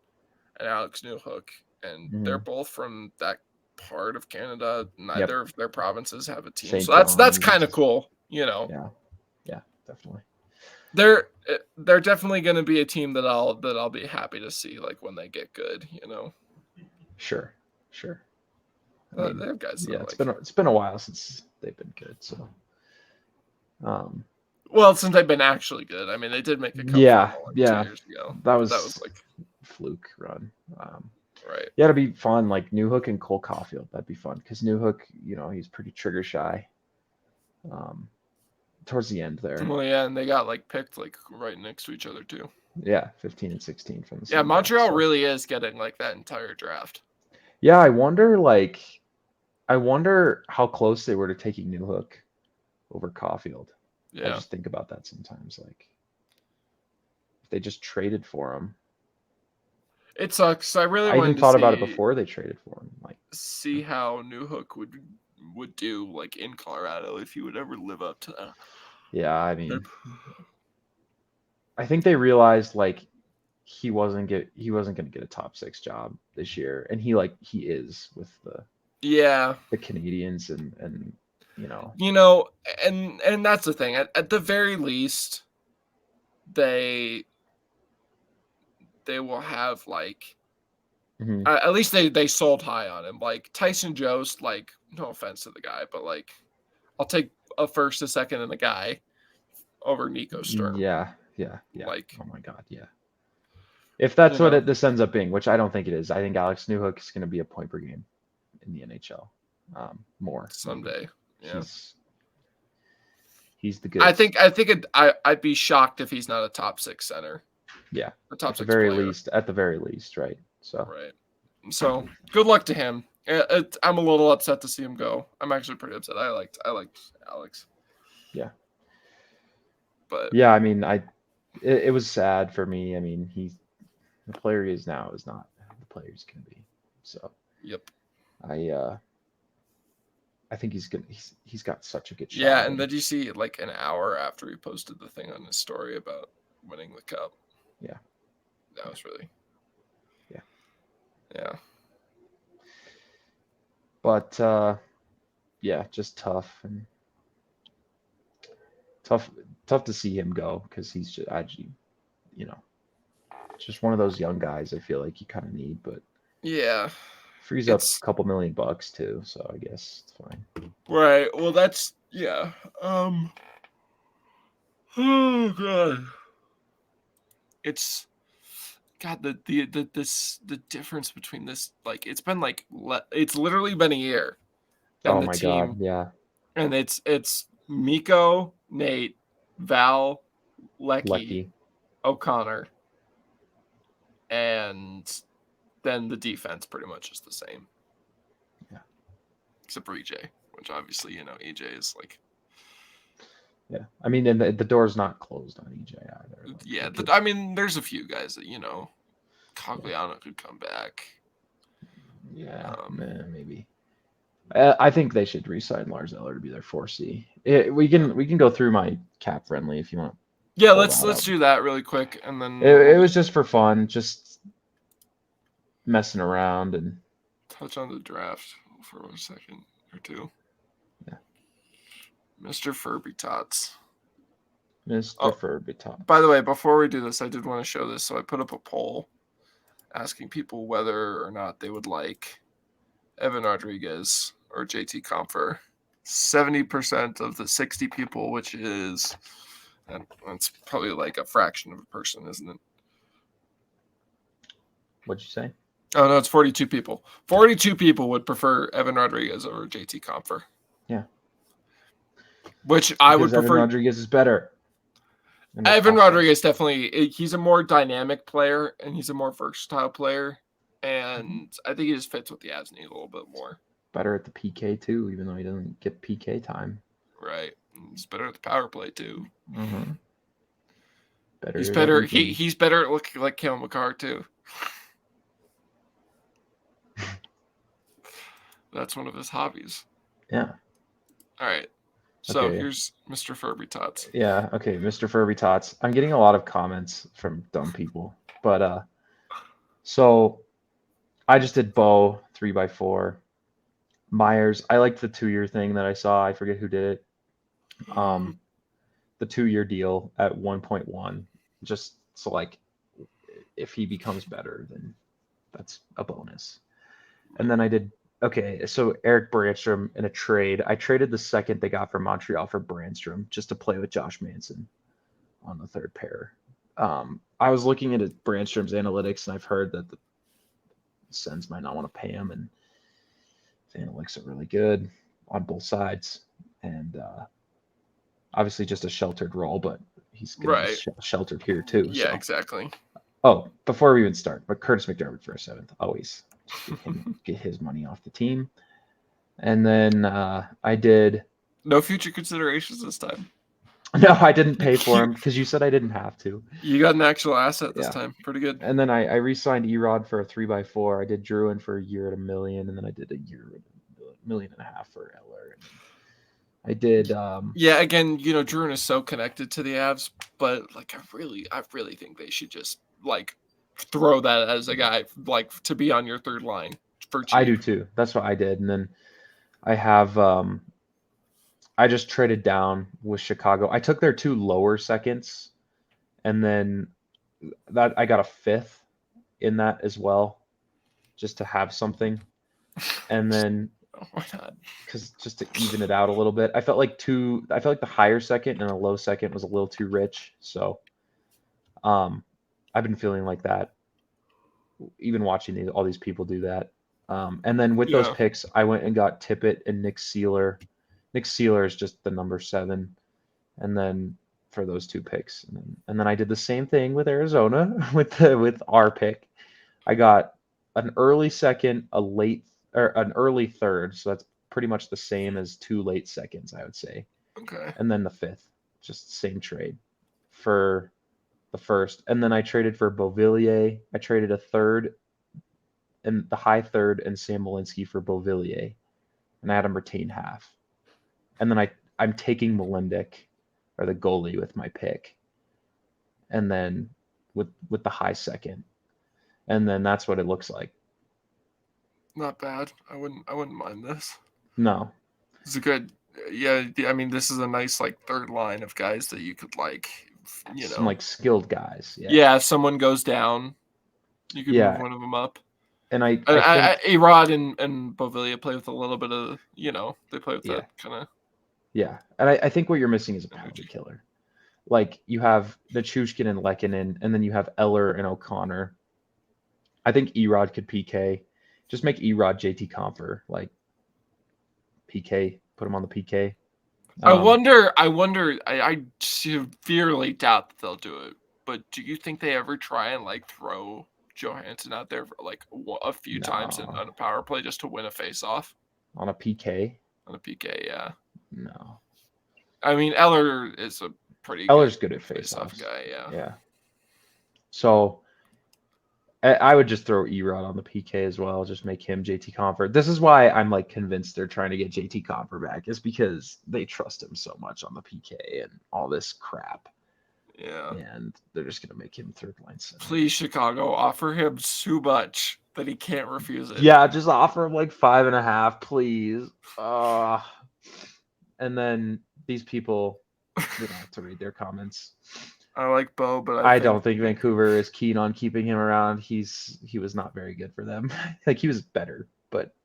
Speaker 1: and Alex Newhook, and they're both from that part of Canada. Neither of their provinces have a team, so that's kind of cool, you know.
Speaker 2: Yeah, definitely.
Speaker 1: They're definitely going to be a team that I'll be happy to see, like when they get good, you know.
Speaker 2: Sure.
Speaker 1: They have guys.
Speaker 2: Yeah, it's been a while since they've been good. So,
Speaker 1: well, since they've been actually good. I mean, they did make a cup 2 years ago.
Speaker 2: That was
Speaker 1: like
Speaker 2: fluke run.
Speaker 1: Right.
Speaker 2: Yeah, it'd be fun. Like Newhook and Cole Caulfield. That'd be fun because Newhook, he's pretty trigger shy. Towards the end there.
Speaker 1: Well, yeah, and they got like picked like right next to each other too.
Speaker 2: Yeah, 15 and 16 from the same.
Speaker 1: Yeah, Montreal really is getting like that entire draft.
Speaker 2: Yeah, I wonder how close they were to taking Newhook over Caulfield. Yeah. I just think about that sometimes. Like if they just traded for him.
Speaker 1: It sucks. I even
Speaker 2: thought about it before they traded for him. Like
Speaker 1: see how Newhook would do like in Colorado if he would ever live up to that.
Speaker 2: Yeah, I mean, I think they realized like he wasn't going to get a top 6 job this year, and he is with the Canadians and
Speaker 1: and that's the thing. At the very least, they will have like at least they sold high on him. Like Tyson Jost, like no offense to the guy, but like I'll take a first, a second, and a guy over Nico Sturm.
Speaker 2: Yeah.
Speaker 1: Like,
Speaker 2: oh my God, yeah. If that's what this ends up being, which I don't think it is, I think Alex Newhook is going to be a point per game in the NHL more
Speaker 1: someday. Yeah,
Speaker 2: he's the good.
Speaker 1: I'd be shocked if he's not a top 6 center.
Speaker 2: Yeah,
Speaker 1: a top 6
Speaker 2: at the very least, right? So
Speaker 1: right. So good luck to him. I'm a little upset to see him go. I'm actually pretty upset. I liked Alex.
Speaker 2: Yeah.
Speaker 1: But
Speaker 2: yeah, I mean, it was sad for me. I mean, the player he is now is not the player he's going to be. So
Speaker 1: yep.
Speaker 2: I I think he's good. He's got such a good shot.
Speaker 1: Yeah, and then you see like an hour after he posted the thing on his story about winning the cup.
Speaker 2: Yeah.
Speaker 1: That was really.
Speaker 2: Yeah.
Speaker 1: Yeah.
Speaker 2: But yeah, just tough and tough to see him go because he's just actually, just one of those young guys I feel like you kind of need, but
Speaker 1: yeah,
Speaker 2: frees up a couple $1,000,000 too, so I guess it's fine.
Speaker 1: Right. Well, that's yeah. Oh god. It's God, the difference between this, like, it's been like it's literally been a year, and
Speaker 2: Oh
Speaker 1: the
Speaker 2: my
Speaker 1: team,
Speaker 2: god, yeah.
Speaker 1: and it's Miko, Nate, Val, Lecky, O'Connor, and then the defense pretty much is the same.
Speaker 2: Yeah.
Speaker 1: Except for EJ, which obviously EJ is like.
Speaker 2: Yeah, I mean, and the door's not closed on EJ either. Like,
Speaker 1: yeah, I mean, there's a few guys that Cogliano could come back.
Speaker 2: Yeah, maybe. I think they should re-sign Lars Eller to be their 4C. We can go through my cap friendly if you want.
Speaker 1: Yeah, let's do that really quick, and then
Speaker 2: it was just for fun, just messing around and
Speaker 1: touch on the draft for a second or two.
Speaker 2: Yeah,
Speaker 1: Mr. Furby Tots.
Speaker 2: Mr. Furby Tots.
Speaker 1: By the way, before we do this, I did want to show this. So I put up a poll asking people whether or not they would like Evan Rodriguez or JT Compher. 70% of the 60 people, which is, that's probably like a fraction of a person, isn't it?
Speaker 2: What'd you say?
Speaker 1: Oh, no, it's 42 people. 42 people would prefer Evan Rodriguez over JT Compher.
Speaker 2: Yeah.
Speaker 1: Which I would prefer.
Speaker 2: Evan Rodriguez is better.
Speaker 1: Evan Rodriguez definitely, he's a more dynamic player and he's a more versatile player. And I think he just fits what the Avs need a little bit more.
Speaker 2: Better at the PK too, even though he doesn't get PK time.
Speaker 1: Right. He's better at the power play too.
Speaker 2: Mm-hmm.
Speaker 1: Better. He's better. He's better at looking like Cale Makar too. That's one of his hobbies.
Speaker 2: Yeah.
Speaker 1: All right. So here's Mr. Furby Tots.
Speaker 2: Yeah. Okay, Mr. Furby Tots. I'm getting a lot of comments from dumb people, but so I just did Beau 3x4. Myers. I liked the 2-year thing that I saw. I forget who did it. The 2-year deal at 1.1. Just so like, if he becomes better, then that's a bonus. And then I did. Okay, so Eric Brandstrom in a trade. I traded the second they got from Montreal for Brandstrom just to play with Josh Manson on the third pair. I was looking at Brandstrom's analytics, and I've heard that the Sens might not want to pay him, and the analytics are really good on both sides. And obviously just a sheltered role, but he's going to be sheltered here too.
Speaker 1: Yeah,
Speaker 2: so.
Speaker 1: Exactly.
Speaker 2: Oh, before we even start, but Curtis McDermott for a 7th, always. Get his money off the team. And then I did.
Speaker 1: No future considerations this time.
Speaker 2: No, I didn't pay for him because you said I didn't have to.
Speaker 1: You got an actual asset this time. Pretty good.
Speaker 2: And then I re-signed Erod for a 3x4. I did Drouin for a year at $1 million, and then I did a year at $1.5 million for Eller. I did.
Speaker 1: Yeah, again, Drouin is so connected to the Avs, but like I really think they should just like throw that as a guy like to be on your third line for cheap.
Speaker 2: I do too. That's what I did, and then I have. I just traded down with Chicago. I took their 2 lower seconds, and then that I got a 5th in that as well, just to have something. And then
Speaker 1: why not?
Speaker 2: Because just to even it out a little bit, I felt like the higher second and a low second was a little too rich. So, I've been feeling like that, even watching all these people do that. And then with those picks, I went and got Tippett and Nick Seeler. Nick Seeler is just the number 7, and then for those 2 picks, and then I did the same thing with Arizona with our pick. I got an early second, an early third, so that's pretty much the same as 2 late seconds, I would say.
Speaker 1: Okay.
Speaker 2: And then the 5th, just same trade for the first, and then I traded for Beauvillier. I traded a third and the high third and Sam Malinsky for Beauvillier. and I had him retain half. And then I'm taking Melindic, or the goalie, with my pick, and then with the high second, and then that's what it looks like.
Speaker 1: Not bad. I wouldn't mind this.
Speaker 2: No,
Speaker 1: It's a good. Yeah, I mean, this is a nice like third line of guys that you could like,
Speaker 2: some like skilled guys. Yeah.
Speaker 1: Yeah, if someone goes down, you could move
Speaker 2: Yeah.
Speaker 1: one of them up.
Speaker 2: And I think
Speaker 1: A-Rod and Bovilia play with a little bit of, they play with that kind of.
Speaker 2: Yeah, and I think what you're missing is a penalty killer. Like, you have Nichushkin and Lehkonen, and then you have Eller and O'Connor. I think Erod could PK. Just make Erod JT Comfer, like PK. Put him on the PK.
Speaker 1: I wonder. I severely doubt that they'll do it. But do you think they ever try and like throw Johansson out there for like a few times on a power play just to win a face-off?
Speaker 2: On a PK?
Speaker 1: On a PK, yeah.
Speaker 2: No.
Speaker 1: I mean, Eller is a pretty
Speaker 2: Eller's good at face-offs.
Speaker 1: Guy, yeah.
Speaker 2: Yeah. So I would just throw Erod on the PK as well. Just make him JT Comfer. This is why I'm like convinced they're trying to get JT Comfer back, is because they trust him so much on the PK and all this crap.
Speaker 1: Yeah.
Speaker 2: And they're just gonna make him third line center.
Speaker 1: Please, Chicago, offer him so much that he can't refuse it.
Speaker 2: Yeah, just offer him like 5.5, please. And then these people, we don't have to read their comments.
Speaker 1: I like Bo, but
Speaker 2: I don't think Vancouver is keen on keeping him around. He was not very good for them. Like, he was better, but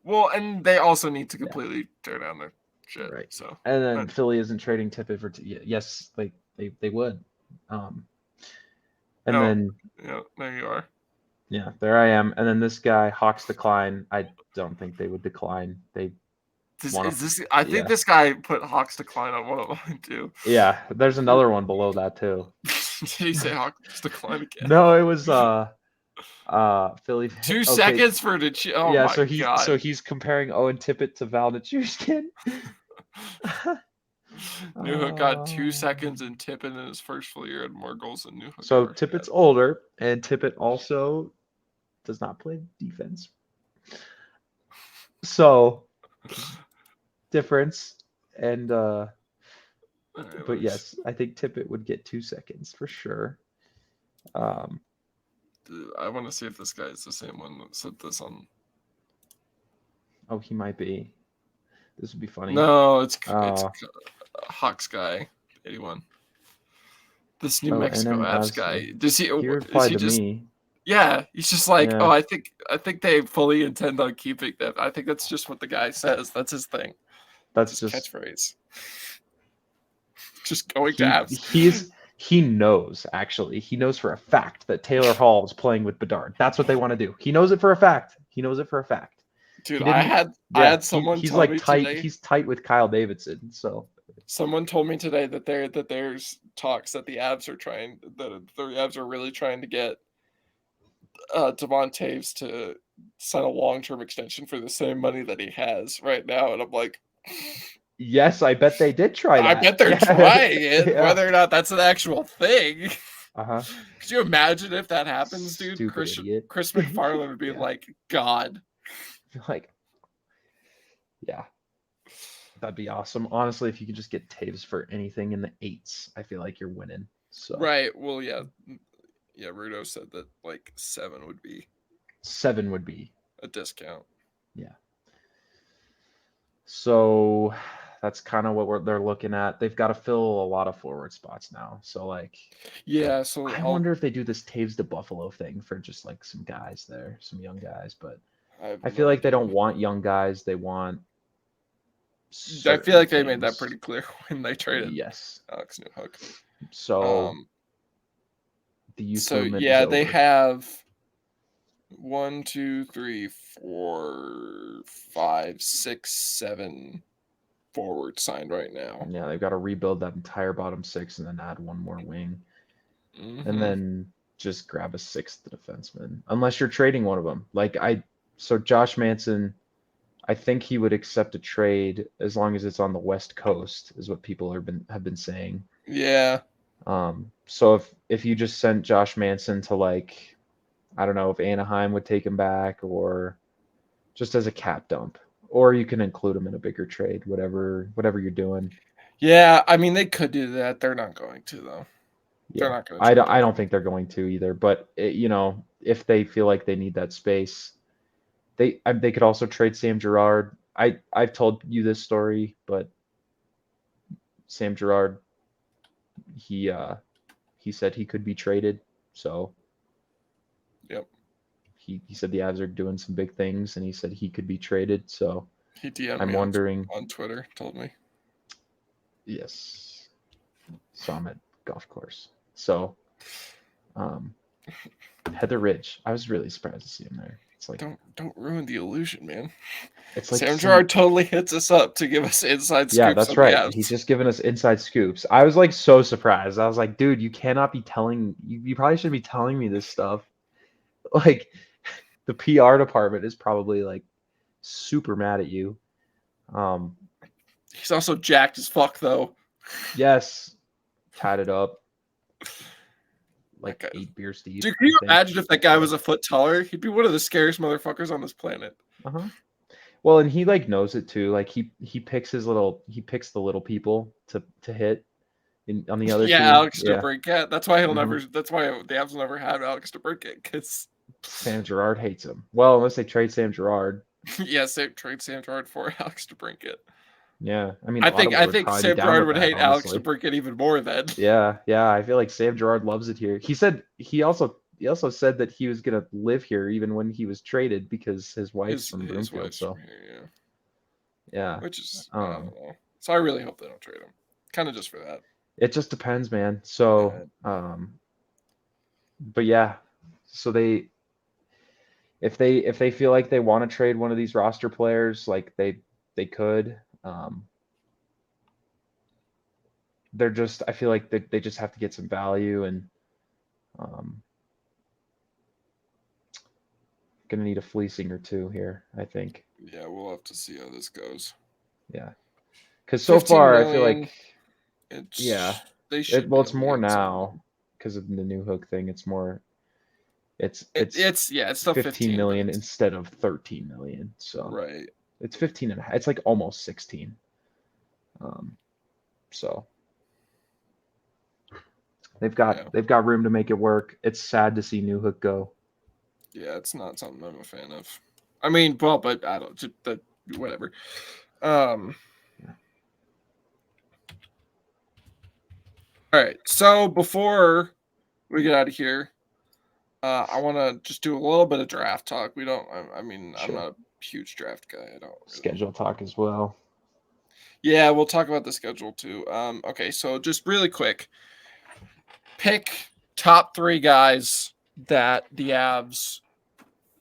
Speaker 1: and they also need to completely tear down their shit. Right. So
Speaker 2: and then Philly isn't trading Tippett for yes, they would. Then
Speaker 1: there you are.
Speaker 2: Yeah, there I am. And then this guy, Hawks decline. I don't think they would decline.
Speaker 1: I think this guy put Hawks decline on one of mine too.
Speaker 2: Yeah, there's another one below that too.
Speaker 1: Did he say Hawks decline again?
Speaker 2: No, it was Philly.
Speaker 1: 2 seconds for the God.
Speaker 2: So he's comparing Owen Tippett to Val Nichushkin.
Speaker 1: Newhook got 2 seconds, and Tippett in his first full year had more goals than Newhook.
Speaker 2: So Tippett's older, and Tippett also does not play defense. So difference, and but yes, I think Tippett would get 2 seconds for sure.
Speaker 1: I want to see if this guy is the same one that said this on.
Speaker 2: Oh, he might be. This would be funny.
Speaker 1: No, it's Hawks guy, 81. This New Mexico Avs guy. Does he?
Speaker 2: He replied
Speaker 1: to
Speaker 2: just, me.
Speaker 1: Yeah, he's just like, I think they fully intend on keeping them. I think that's just what the guy says. That's his thing.
Speaker 2: That's just
Speaker 1: catchphrase. Just going to Avs.
Speaker 2: He knows, actually. He knows for a fact that Taylor Hall is playing with Bedard. That's what they want to do. He knows it for a fact.
Speaker 1: Dude, I had someone
Speaker 2: he's
Speaker 1: tell
Speaker 2: like
Speaker 1: me
Speaker 2: tight.
Speaker 1: today,
Speaker 2: he's tight with Kyle Davidson. So
Speaker 1: someone told me today that there's talks that the Avs are really trying to get Devon Taves to sign a long-term extension for the same money that he has right now, and I'm like,
Speaker 2: yes, I bet they did try that.
Speaker 1: I bet they're trying it. Yeah. Whether or not that's an actual thing. Could you imagine if that happens, dude? Chris McFarland would be like, God.
Speaker 2: Like, yeah, that'd be awesome. Honestly, if you could just get Taves for anything in the 8s, I feel like you're winning. So
Speaker 1: right. Well, yeah. Rudo said that like 7 would be
Speaker 2: a
Speaker 1: discount.
Speaker 2: Yeah. So that's kind of what they're looking at. They've got to fill a lot of forward spots now. So like,
Speaker 1: So
Speaker 2: I wonder if they do this Taves to Buffalo thing for just like some guys there, some young guys, but I feel like they don't want young guys. They want.
Speaker 1: I feel like they made that pretty clear when they traded Alex Newhook.
Speaker 2: So the youth movement
Speaker 1: yeah,
Speaker 2: is over.
Speaker 1: they have 1, 2, 3, 4, 5, 6, 7 forwards signed right now.
Speaker 2: Yeah, they've got to rebuild that entire bottom 6 and then add one more wing, and then just grab a 6th defenseman, unless you're trading one of them. So Josh Manson, I think he would accept a trade as long as it's on the West Coast, is what people have been saying.
Speaker 1: Yeah.
Speaker 2: So if you just sent Josh Manson to I don't know if Anaheim would take him back, or just as a cap dump, or you can include them in a bigger trade, whatever you're doing.
Speaker 1: Yeah, I mean they could do that. They're not going to though. They're
Speaker 2: Yeah,
Speaker 1: not going to trade
Speaker 2: I
Speaker 1: him.
Speaker 2: don't think they're going to either. But if they feel like they need that space, they could also trade Sam Girard. I've told you this story, but Sam Girard, he he said he could be traded. So
Speaker 1: Yep.
Speaker 2: he said the Avs are doing some big things, and he said he could be traded. So
Speaker 1: He DM'd
Speaker 2: I'm
Speaker 1: me
Speaker 2: wondering.
Speaker 1: on Twitter, told me.
Speaker 2: Yes, saw him at golf course. So, Heather Ridge, I was really surprised to see him there. It's like
Speaker 1: don't ruin the illusion, man.
Speaker 2: it's like
Speaker 1: Sam Girard totally hits us up to give us inside scoops.
Speaker 2: Yeah, that's
Speaker 1: on the
Speaker 2: right.
Speaker 1: Avs.
Speaker 2: He's just giving us inside scoops. I was like so surprised. I was like, dude, you cannot be telling you probably shouldn't be telling me this stuff. Like the PR department is probably like super mad at you.
Speaker 1: He's also jacked as fuck though.
Speaker 2: Yes, tied it up. Like
Speaker 1: That guy-
Speaker 2: 8 beers deep.
Speaker 1: Dude, can you
Speaker 2: I think.
Speaker 1: imagine if that guy was a foot taller? He'd be one of the scariest motherfuckers on this planet.
Speaker 2: Uh-huh. Well, and he like knows it too. Like he picks the little people to hit on the other
Speaker 1: Yeah,
Speaker 2: team.
Speaker 1: Alex
Speaker 2: Yeah.
Speaker 1: DeBrincat. That's why he'll
Speaker 2: Mhm.
Speaker 1: never. That's why the Avs will never have Alex DeBrincat. Because
Speaker 2: Sam Girard hates him. Well, unless they trade Sam Girard.
Speaker 1: yeah, trade Sam Girard for Alex DeBrincat.
Speaker 2: Yeah, I mean,
Speaker 1: I
Speaker 2: Ottawa would
Speaker 1: think
Speaker 2: probably be
Speaker 1: Sam
Speaker 2: down
Speaker 1: Girard
Speaker 2: with
Speaker 1: would
Speaker 2: that,
Speaker 1: hate Alex
Speaker 2: honestly.
Speaker 1: DeBrincat even more then.
Speaker 2: Yeah, I feel like Sam Girard loves it here. He also said that he was gonna live here even when he was traded because his wife's from Broomfield.
Speaker 1: Wife's
Speaker 2: So
Speaker 1: from here,
Speaker 2: yeah,
Speaker 1: which is I don't know. So I really hope they don't trade him. Kind of just for that.
Speaker 2: it just depends, man. So but yeah, so if they feel like they want to trade one of these roster players, like they could. They're just I feel like they just have to get some value and gonna need a fleecing or two here, I think.
Speaker 1: Yeah, we'll have to see how this goes.
Speaker 2: Yeah, because so far I feel like
Speaker 1: it's they
Speaker 2: it,
Speaker 1: should.
Speaker 2: well, it's more
Speaker 1: something.
Speaker 2: now because of the Newhook thing. It's more. It's
Speaker 1: still
Speaker 2: 15 million instead of 13 million. So
Speaker 1: right.
Speaker 2: It's 15 and a half. It's like almost 16. So they've got room to make it work. It's sad to see Newhook go.
Speaker 1: Yeah, it's not something I'm a fan of. I mean, well, but I don't. Whatever. All right. So before we get out of here, I want to just do a little bit of draft talk. We don't. I mean, sure. I'm not a huge draft guy. I don't. Really.
Speaker 2: Schedule talk as well.
Speaker 1: Yeah, we'll talk about the schedule too. Okay, so just really quick, pick top 3 guys that the Avs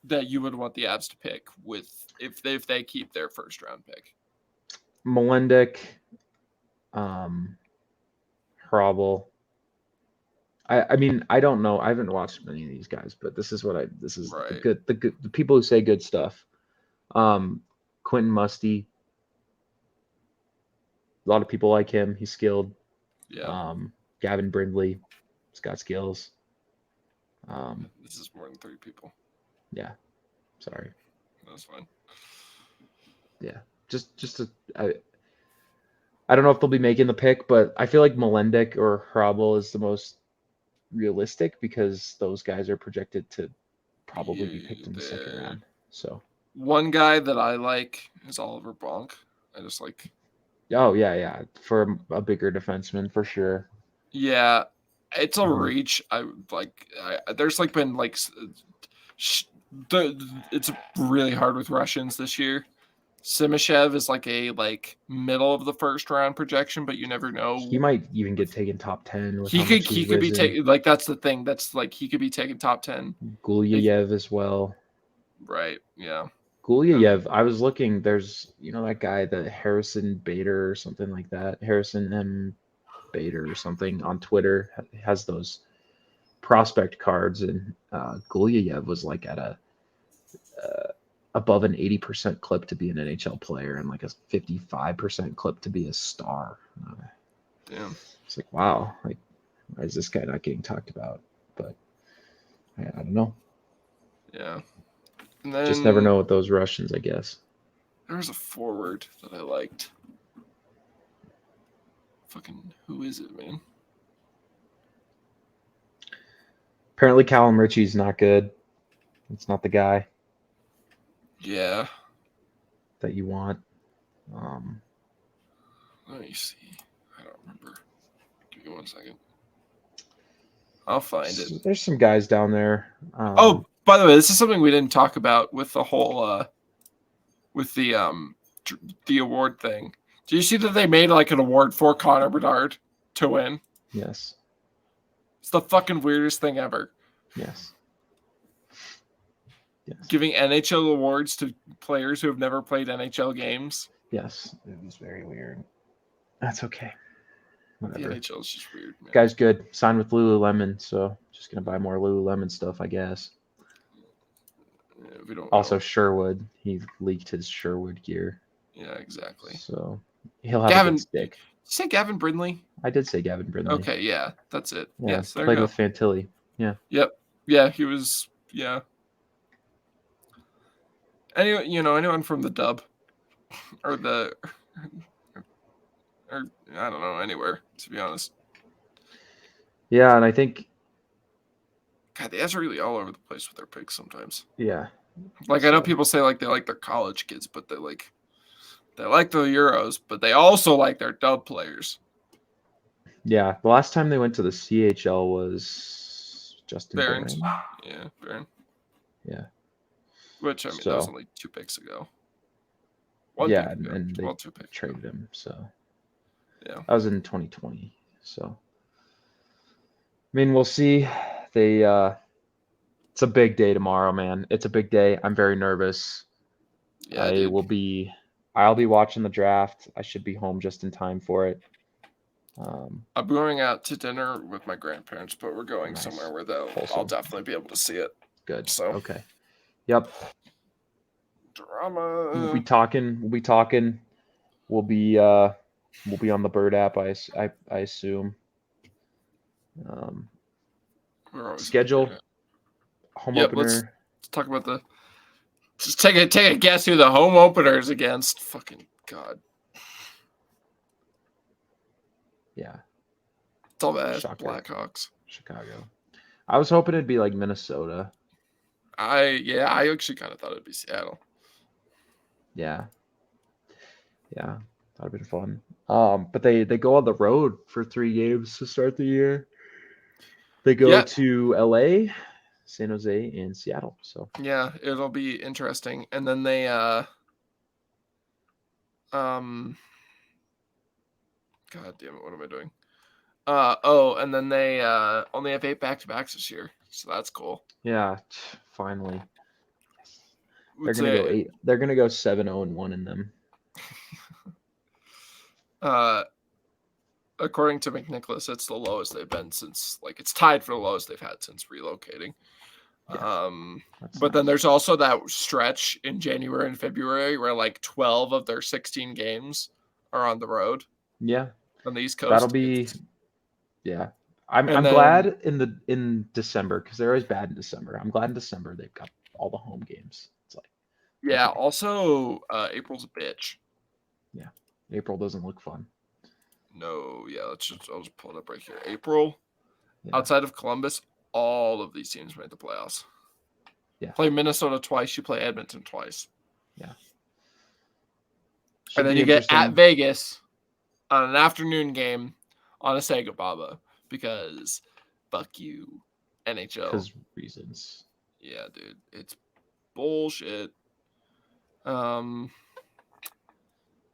Speaker 1: that you would want the Avs to pick with if they keep their first round pick.
Speaker 2: Melendek, Hrabel. I mean, I don't know. I haven't watched many of these guys, but this is right. the people who say good stuff. Quentin Musty. A lot of people like him. He's skilled.
Speaker 1: Yeah.
Speaker 2: Gavin Brindley. He's got skills.
Speaker 1: This is more than 3 people.
Speaker 2: Yeah. Sorry.
Speaker 1: That's fine.
Speaker 2: Yeah. I don't know if they'll be making the pick, but I feel like Melendek or Hrabel is the most realistic because those guys are projected to probably be picked in the second round. So
Speaker 1: one guy that I like is Oliver Bonk. I just like.
Speaker 2: Oh yeah, for a bigger defenseman for sure.
Speaker 1: Yeah, it's a reach. There's like been like it's really hard with Russians this year. Simashev is like a middle of the first round projection, but you never know.
Speaker 2: He might even get taken top 10.
Speaker 1: He could be taken. Like that's the thing. That's like he could be taken top 10.
Speaker 2: Gulyayev as well.
Speaker 1: Right. Yeah.
Speaker 2: Gulyayev. I was looking. There's that guy, the Harrison Bader or something like that. Harrison M. Bader or something on Twitter has those prospect cards, and Gulyayev was like at a above an 80% clip to be an NHL player and like a 55% clip to be a star.
Speaker 1: Damn.
Speaker 2: It's like, wow, like why is this guy not getting talked about? But I don't know.
Speaker 1: Yeah. And then,
Speaker 2: just never know with those Russians, I guess.
Speaker 1: There was a forward that I liked. Fucking who is it, man?
Speaker 2: Apparently, Callum Ritchie's not good. It's not the guy
Speaker 1: Yeah.
Speaker 2: that you want.
Speaker 1: Let me see. I don't remember. Give me 1 second. I'll find it.
Speaker 2: There's some guys down there.
Speaker 1: Oh, by the way, this is something we didn't talk about with the whole with the award thing. Do you see that they made like an award for Connor Bedard to win?
Speaker 2: Yes.
Speaker 1: It's the fucking weirdest thing ever.
Speaker 2: Yes. Yes.
Speaker 1: Giving NHL awards to players who have never played NHL games.
Speaker 2: Yes, it was very weird. That's okay. Whatever.
Speaker 1: The NHL is just weird, man.
Speaker 2: Guy's good. Signed with Lululemon, so just gonna buy more Lululemon stuff, I guess.
Speaker 1: Yeah, we don't
Speaker 2: Also,
Speaker 1: know.
Speaker 2: Sherwood. He leaked his Sherwood gear.
Speaker 1: Yeah, exactly.
Speaker 2: So he'll have a good stick.
Speaker 1: Did you say Gavin Brindley?
Speaker 2: I did say Gavin Brindley.
Speaker 1: Okay, yeah, that's it.
Speaker 2: Yeah,
Speaker 1: Yes, there
Speaker 2: played
Speaker 1: you
Speaker 2: with
Speaker 1: go.
Speaker 2: Fantilli. Yeah.
Speaker 1: Yep. Yeah, he was. Yeah. Anyone from the Dub, or the, or I don't know, anywhere, to be honest.
Speaker 2: Yeah, and I think.
Speaker 1: God, the ads are really all over the place with their picks sometimes.
Speaker 2: Yeah.
Speaker 1: Like I know people say like they like their college kids, but they like the Euros, but they also like their Dub players.
Speaker 2: Yeah, the last time they went to the CHL was Justin
Speaker 1: Barron.
Speaker 2: Barron.
Speaker 1: Yeah, Barron.
Speaker 2: Yeah.
Speaker 1: Which, I mean, that was only 2 picks ago.
Speaker 2: And they
Speaker 1: 2 picks
Speaker 2: traded
Speaker 1: ago.
Speaker 2: him, so.
Speaker 1: Yeah.
Speaker 2: That was in 2020, so. I mean, we'll see. It's a big day tomorrow, man. It's a big day. I'm very nervous.
Speaker 1: Yeah,
Speaker 2: I'll be watching the draft. I should be home just in time for it.
Speaker 1: I'm going out to dinner with my grandparents, but we're going
Speaker 2: Nice.
Speaker 1: somewhere where I'll definitely be able to see it.
Speaker 2: Good.
Speaker 1: So
Speaker 2: okay. Yep.
Speaker 1: Drama.
Speaker 2: We'll be talking. We'll be on the Bird app. I assume. Schedule. Home opener.
Speaker 1: Let's talk about just take a guess who the home opener is against. Fucking God.
Speaker 2: Yeah.
Speaker 1: Dumbass Blackhawks.
Speaker 2: Chicago. I was hoping it'd be like Minnesota.
Speaker 1: I actually kind of thought it'd be Seattle.
Speaker 2: Yeah. Yeah. That'd have been fun. But they go on the road for 3 games to start the year. They go to LA, San Jose, and Seattle. So
Speaker 1: yeah, it'll be interesting. And then they God damn it, what am I doing? And then they only have 8 back-to-backs this year, so that's cool.
Speaker 2: Yeah, finally. They're gonna go 8. They're gonna go 7-0-1 in them.
Speaker 1: According to McNicholas, it's the lowest they've been since it's tied for the lowest they've had since relocating.
Speaker 2: Yeah,
Speaker 1: but then there's also that stretch in January and February where 12 of their 16 games are on the road.
Speaker 2: Yeah.
Speaker 1: On the East Coast.
Speaker 2: That'll be I'm glad in December because they're always bad in December. I'm glad in December they've got all the home games. It's
Speaker 1: okay. Also April's a bitch.
Speaker 2: Yeah. April doesn't look fun.
Speaker 1: No, yeah, I'll just pull it up right here. April, outside of Columbus, all of these teams made the playoffs.
Speaker 2: Yeah.
Speaker 1: Play Minnesota twice, you play Edmonton twice.
Speaker 2: Yeah.
Speaker 1: And then you get at Vegas on an afternoon game on a Sega Baba because fuck you, NHL.
Speaker 2: Because reasons.
Speaker 1: Yeah, dude. It's bullshit. Yeah,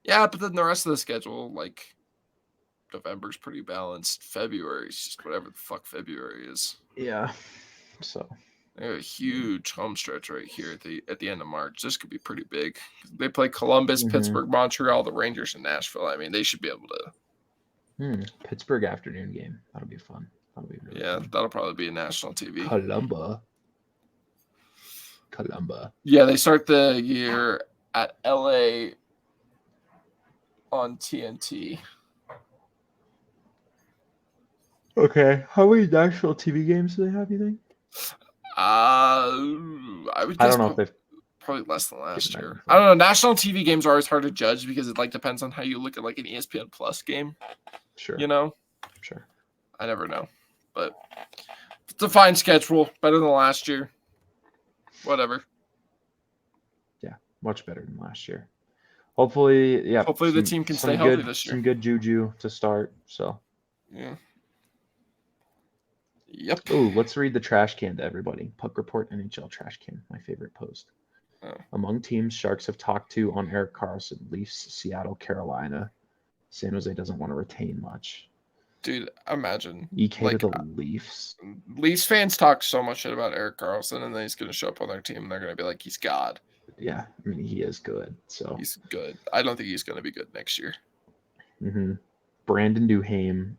Speaker 1: but then the rest of the schedule, November's pretty balanced. February's just whatever the fuck February is.
Speaker 2: Yeah. So
Speaker 1: they have a huge home stretch right here at the end of March. This could be pretty big. They play Columbus, Pittsburgh, Montreal, the Rangers, and Nashville. I mean, they should be able
Speaker 2: to. Pittsburgh afternoon game. That'll be fun. That'll be really fun.
Speaker 1: That'll probably be a national TV.
Speaker 2: Columba.
Speaker 1: Yeah, they start the year at LA on TNT.
Speaker 2: Okay. How many national TV games do they have, you think?
Speaker 1: I would guess
Speaker 2: I don't know if they've
Speaker 1: probably less than last
Speaker 2: Given
Speaker 1: year.
Speaker 2: everything.
Speaker 1: I don't know. National TV games are always hard to judge because it like depends on how you look at like an ESPN Plus game.
Speaker 2: Sure.
Speaker 1: You know,
Speaker 2: Sure.
Speaker 1: I never know, but it's a fine schedule, better than last year. Whatever.
Speaker 2: Yeah, much better than last year. Hopefully, yeah.
Speaker 1: Hopefully the team can stay healthy this year.
Speaker 2: Some good juju to start. So.
Speaker 1: Yeah. Yep.
Speaker 2: Ooh, let's read the trash can to everybody. Puck Report NHL trash can, my favorite post.
Speaker 1: Oh.
Speaker 2: Among teams Sharks have talked to on Erik Karlsson, Leafs, Seattle, Carolina. San Jose doesn't want to retain much.
Speaker 1: Dude, imagine.
Speaker 2: EK
Speaker 1: like,
Speaker 2: to the Leafs.
Speaker 1: Leafs fans talk so much shit about Erik Karlsson, and then he's going to show up on their team, and they're going to be like, he's God.
Speaker 2: Yeah, I mean, he is good. So
Speaker 1: he's good. I don't think he's going to be good next year.
Speaker 2: Mm-hmm. Brandon Duhaime,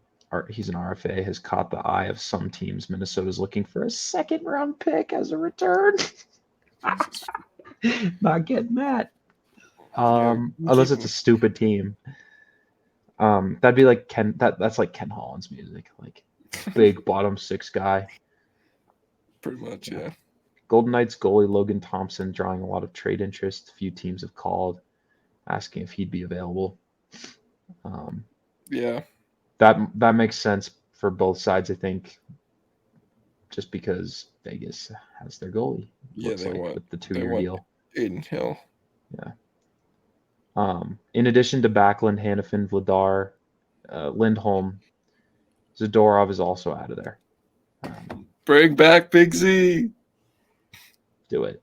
Speaker 2: he's an RFA, has caught the eye of some teams. Minnesota's looking for a second-round pick as a return. Not getting that. Unless it's a stupid team. That'd be like Ken. That's like Ken Holland's music, like big bottom six guy.
Speaker 1: Pretty much, yeah.
Speaker 2: Golden Knights goalie Logan Thompson drawing a lot of trade interest. A few teams have called, asking if he'd be available.
Speaker 1: Yeah.
Speaker 2: That makes sense for both sides, I think. Just because Vegas has their goalie.
Speaker 1: Yeah,
Speaker 2: looks
Speaker 1: they
Speaker 2: like,
Speaker 1: want
Speaker 2: with the 2-year deal.
Speaker 1: Aiden Hill.
Speaker 2: Yeah. In addition to Backlund, Hanifin, Vladar, Lindholm, Zadorov is also out of there.
Speaker 1: Bring back Big Z.
Speaker 2: Do it.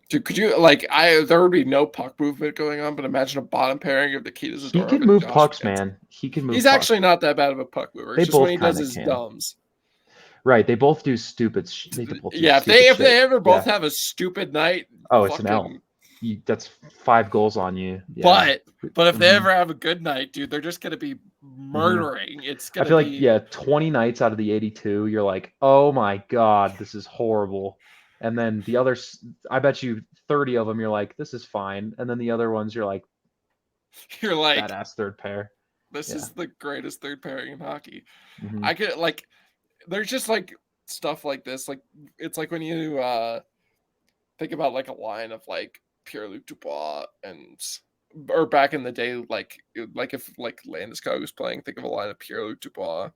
Speaker 1: Dude, could you there would be no puck movement going on, but imagine a bottom pairing of Nikita Zadorov.
Speaker 2: He can move pucks, man. He can move.
Speaker 1: He's actually not that bad of a puck mover. It's just when he does his dumbs.
Speaker 2: Right, they both do stupid.
Speaker 1: If they ever both have a stupid night,
Speaker 2: it's an L. That's 5 goals on you.
Speaker 1: Yeah. But if they ever have a good night, dude, they're just gonna be murdering. It's gonna.
Speaker 2: I feel like 20 nights out of the 82, you're like, oh my god, this is horrible. And then the others, I bet you 30 of them, you're like, this is fine. And then the other ones, you're like badass third pair.
Speaker 1: This is the greatest third pairing in hockey.
Speaker 2: Mm-hmm.
Speaker 1: I could there's just like stuff like this. Like it's like when you think about like a line of like Pierre-Luc Dubois or back in the day, like if like Landeskog was playing, think of a line of Pierre-Luc Dubois,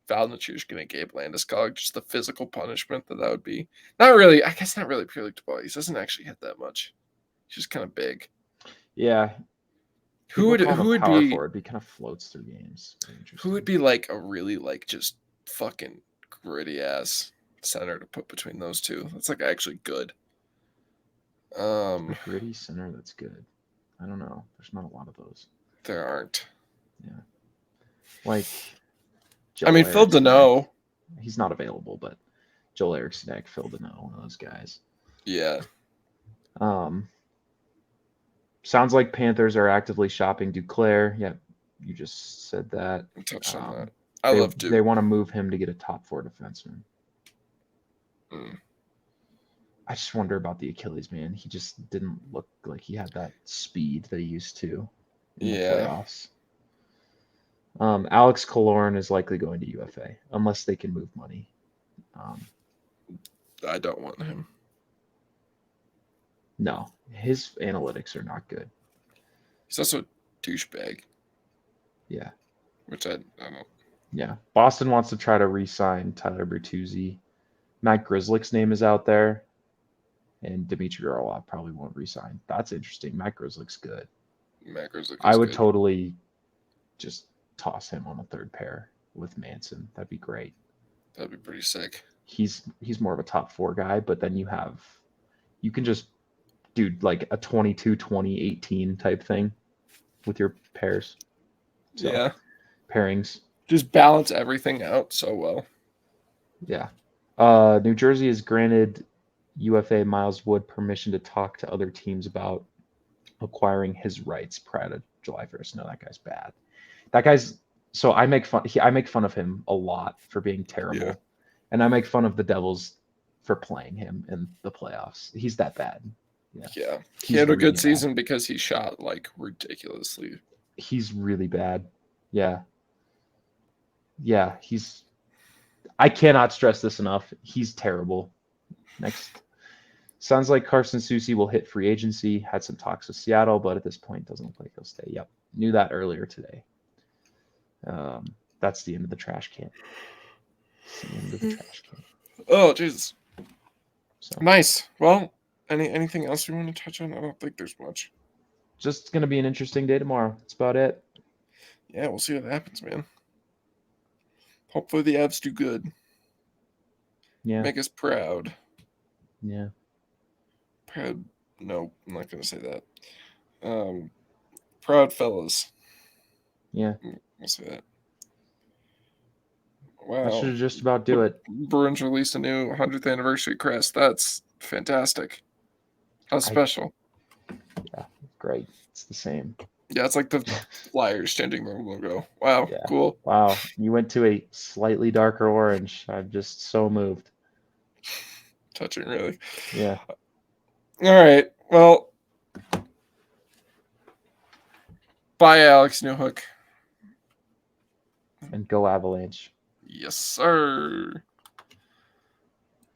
Speaker 1: Val Nichushkin, and Gabe Landeskog, just the physical punishment that would be. Not really, I guess not really Pierre-Luc Dubois. He doesn't actually hit that much. He's just kind of big.
Speaker 2: Yeah.
Speaker 1: Who would be
Speaker 2: forward? He kind of floats through games.
Speaker 1: Who would be like a really like just fucking gritty ass center to put between those two? That's like actually good.
Speaker 2: A gritty center that's good. I don't know. There's not a lot of those.
Speaker 1: There aren't.
Speaker 2: Yeah. Like
Speaker 1: Phil Deneau.
Speaker 2: He's not available, but Joel Eriksson, Phil Deneau, one of those guys.
Speaker 1: Yeah.
Speaker 2: Sounds like Panthers are actively shopping Duclair. Yeah, you just said that.
Speaker 1: I touched on that. I love Duke.
Speaker 2: They want to move him to get a top 4 defenseman. I just wonder about the Achilles, man. He just didn't look like he had that speed that he used to in the playoffs. Alex Killorn is likely going to UFA unless they can move money.
Speaker 1: I don't want him.
Speaker 2: No, his analytics are not good.
Speaker 1: He's also a douchebag.
Speaker 2: Yeah.
Speaker 1: Which I don't.
Speaker 2: Yeah. Boston wants to try to re-sign Tyler Bertuzzi. Matt Grzelcyk's name is out there. And Dmitry Orlov probably won't re-sign. That's interesting. Matt Grzelcyk's good. I would totally just toss him on a third pair with Manson. That'd be great.
Speaker 1: That'd be pretty sick.
Speaker 2: He's more of a top 4 guy, but then you can just do like a 22-20-18 type thing with your pairs. So,
Speaker 1: yeah.
Speaker 2: Pairings.
Speaker 1: Just balance everything out so well.
Speaker 2: Yeah. New Jersey has granted UFA Miles Wood permission to talk to other teams about acquiring his rights prior to July 1st. No, that guy's bad. That guy's so I make fun of him a lot for being terrible. Yeah. And I make fun of the Devils for playing him in the playoffs. He's that bad.
Speaker 1: Yeah. He had a good season because he shot like ridiculously.
Speaker 2: He's really bad. Yeah. Yeah, I cannot stress this enough. He's terrible. Next. Sounds like Carson Soucy will hit free agency. Had some talks with Seattle, but at this point doesn't look like he'll stay. Yep, knew that earlier today. That's the end of the trash can. It's the end of the trash can.
Speaker 1: Oh, Jesus.
Speaker 2: So
Speaker 1: Nice. Well, anything else you want to touch on? I don't think there's much.
Speaker 2: just gonna be an interesting day tomorrow. That's about it.
Speaker 1: Yeah, we'll see what happens, man. Hopefully the Avs do good.
Speaker 2: Yeah.
Speaker 1: Make us proud.
Speaker 2: Yeah.
Speaker 1: Proud. No, I'm not going to say that. Proud fellas.
Speaker 2: Yeah.
Speaker 1: We'll say that.
Speaker 2: That
Speaker 1: Wow.
Speaker 2: should just about do it.
Speaker 1: Bruins released a new 100th anniversary crest. That's fantastic. How special.
Speaker 2: Yeah, great. It's the same.
Speaker 1: Yeah, it's like the Flyers changing their logo. Wow,
Speaker 2: Yeah.
Speaker 1: cool.
Speaker 2: Wow. You went to a slightly darker orange. I'm just so moved.
Speaker 1: Touching, really.
Speaker 2: Yeah.
Speaker 1: All right. Well, bye, Alex Newhook.
Speaker 2: And go Avalanche.
Speaker 1: Yes, sir.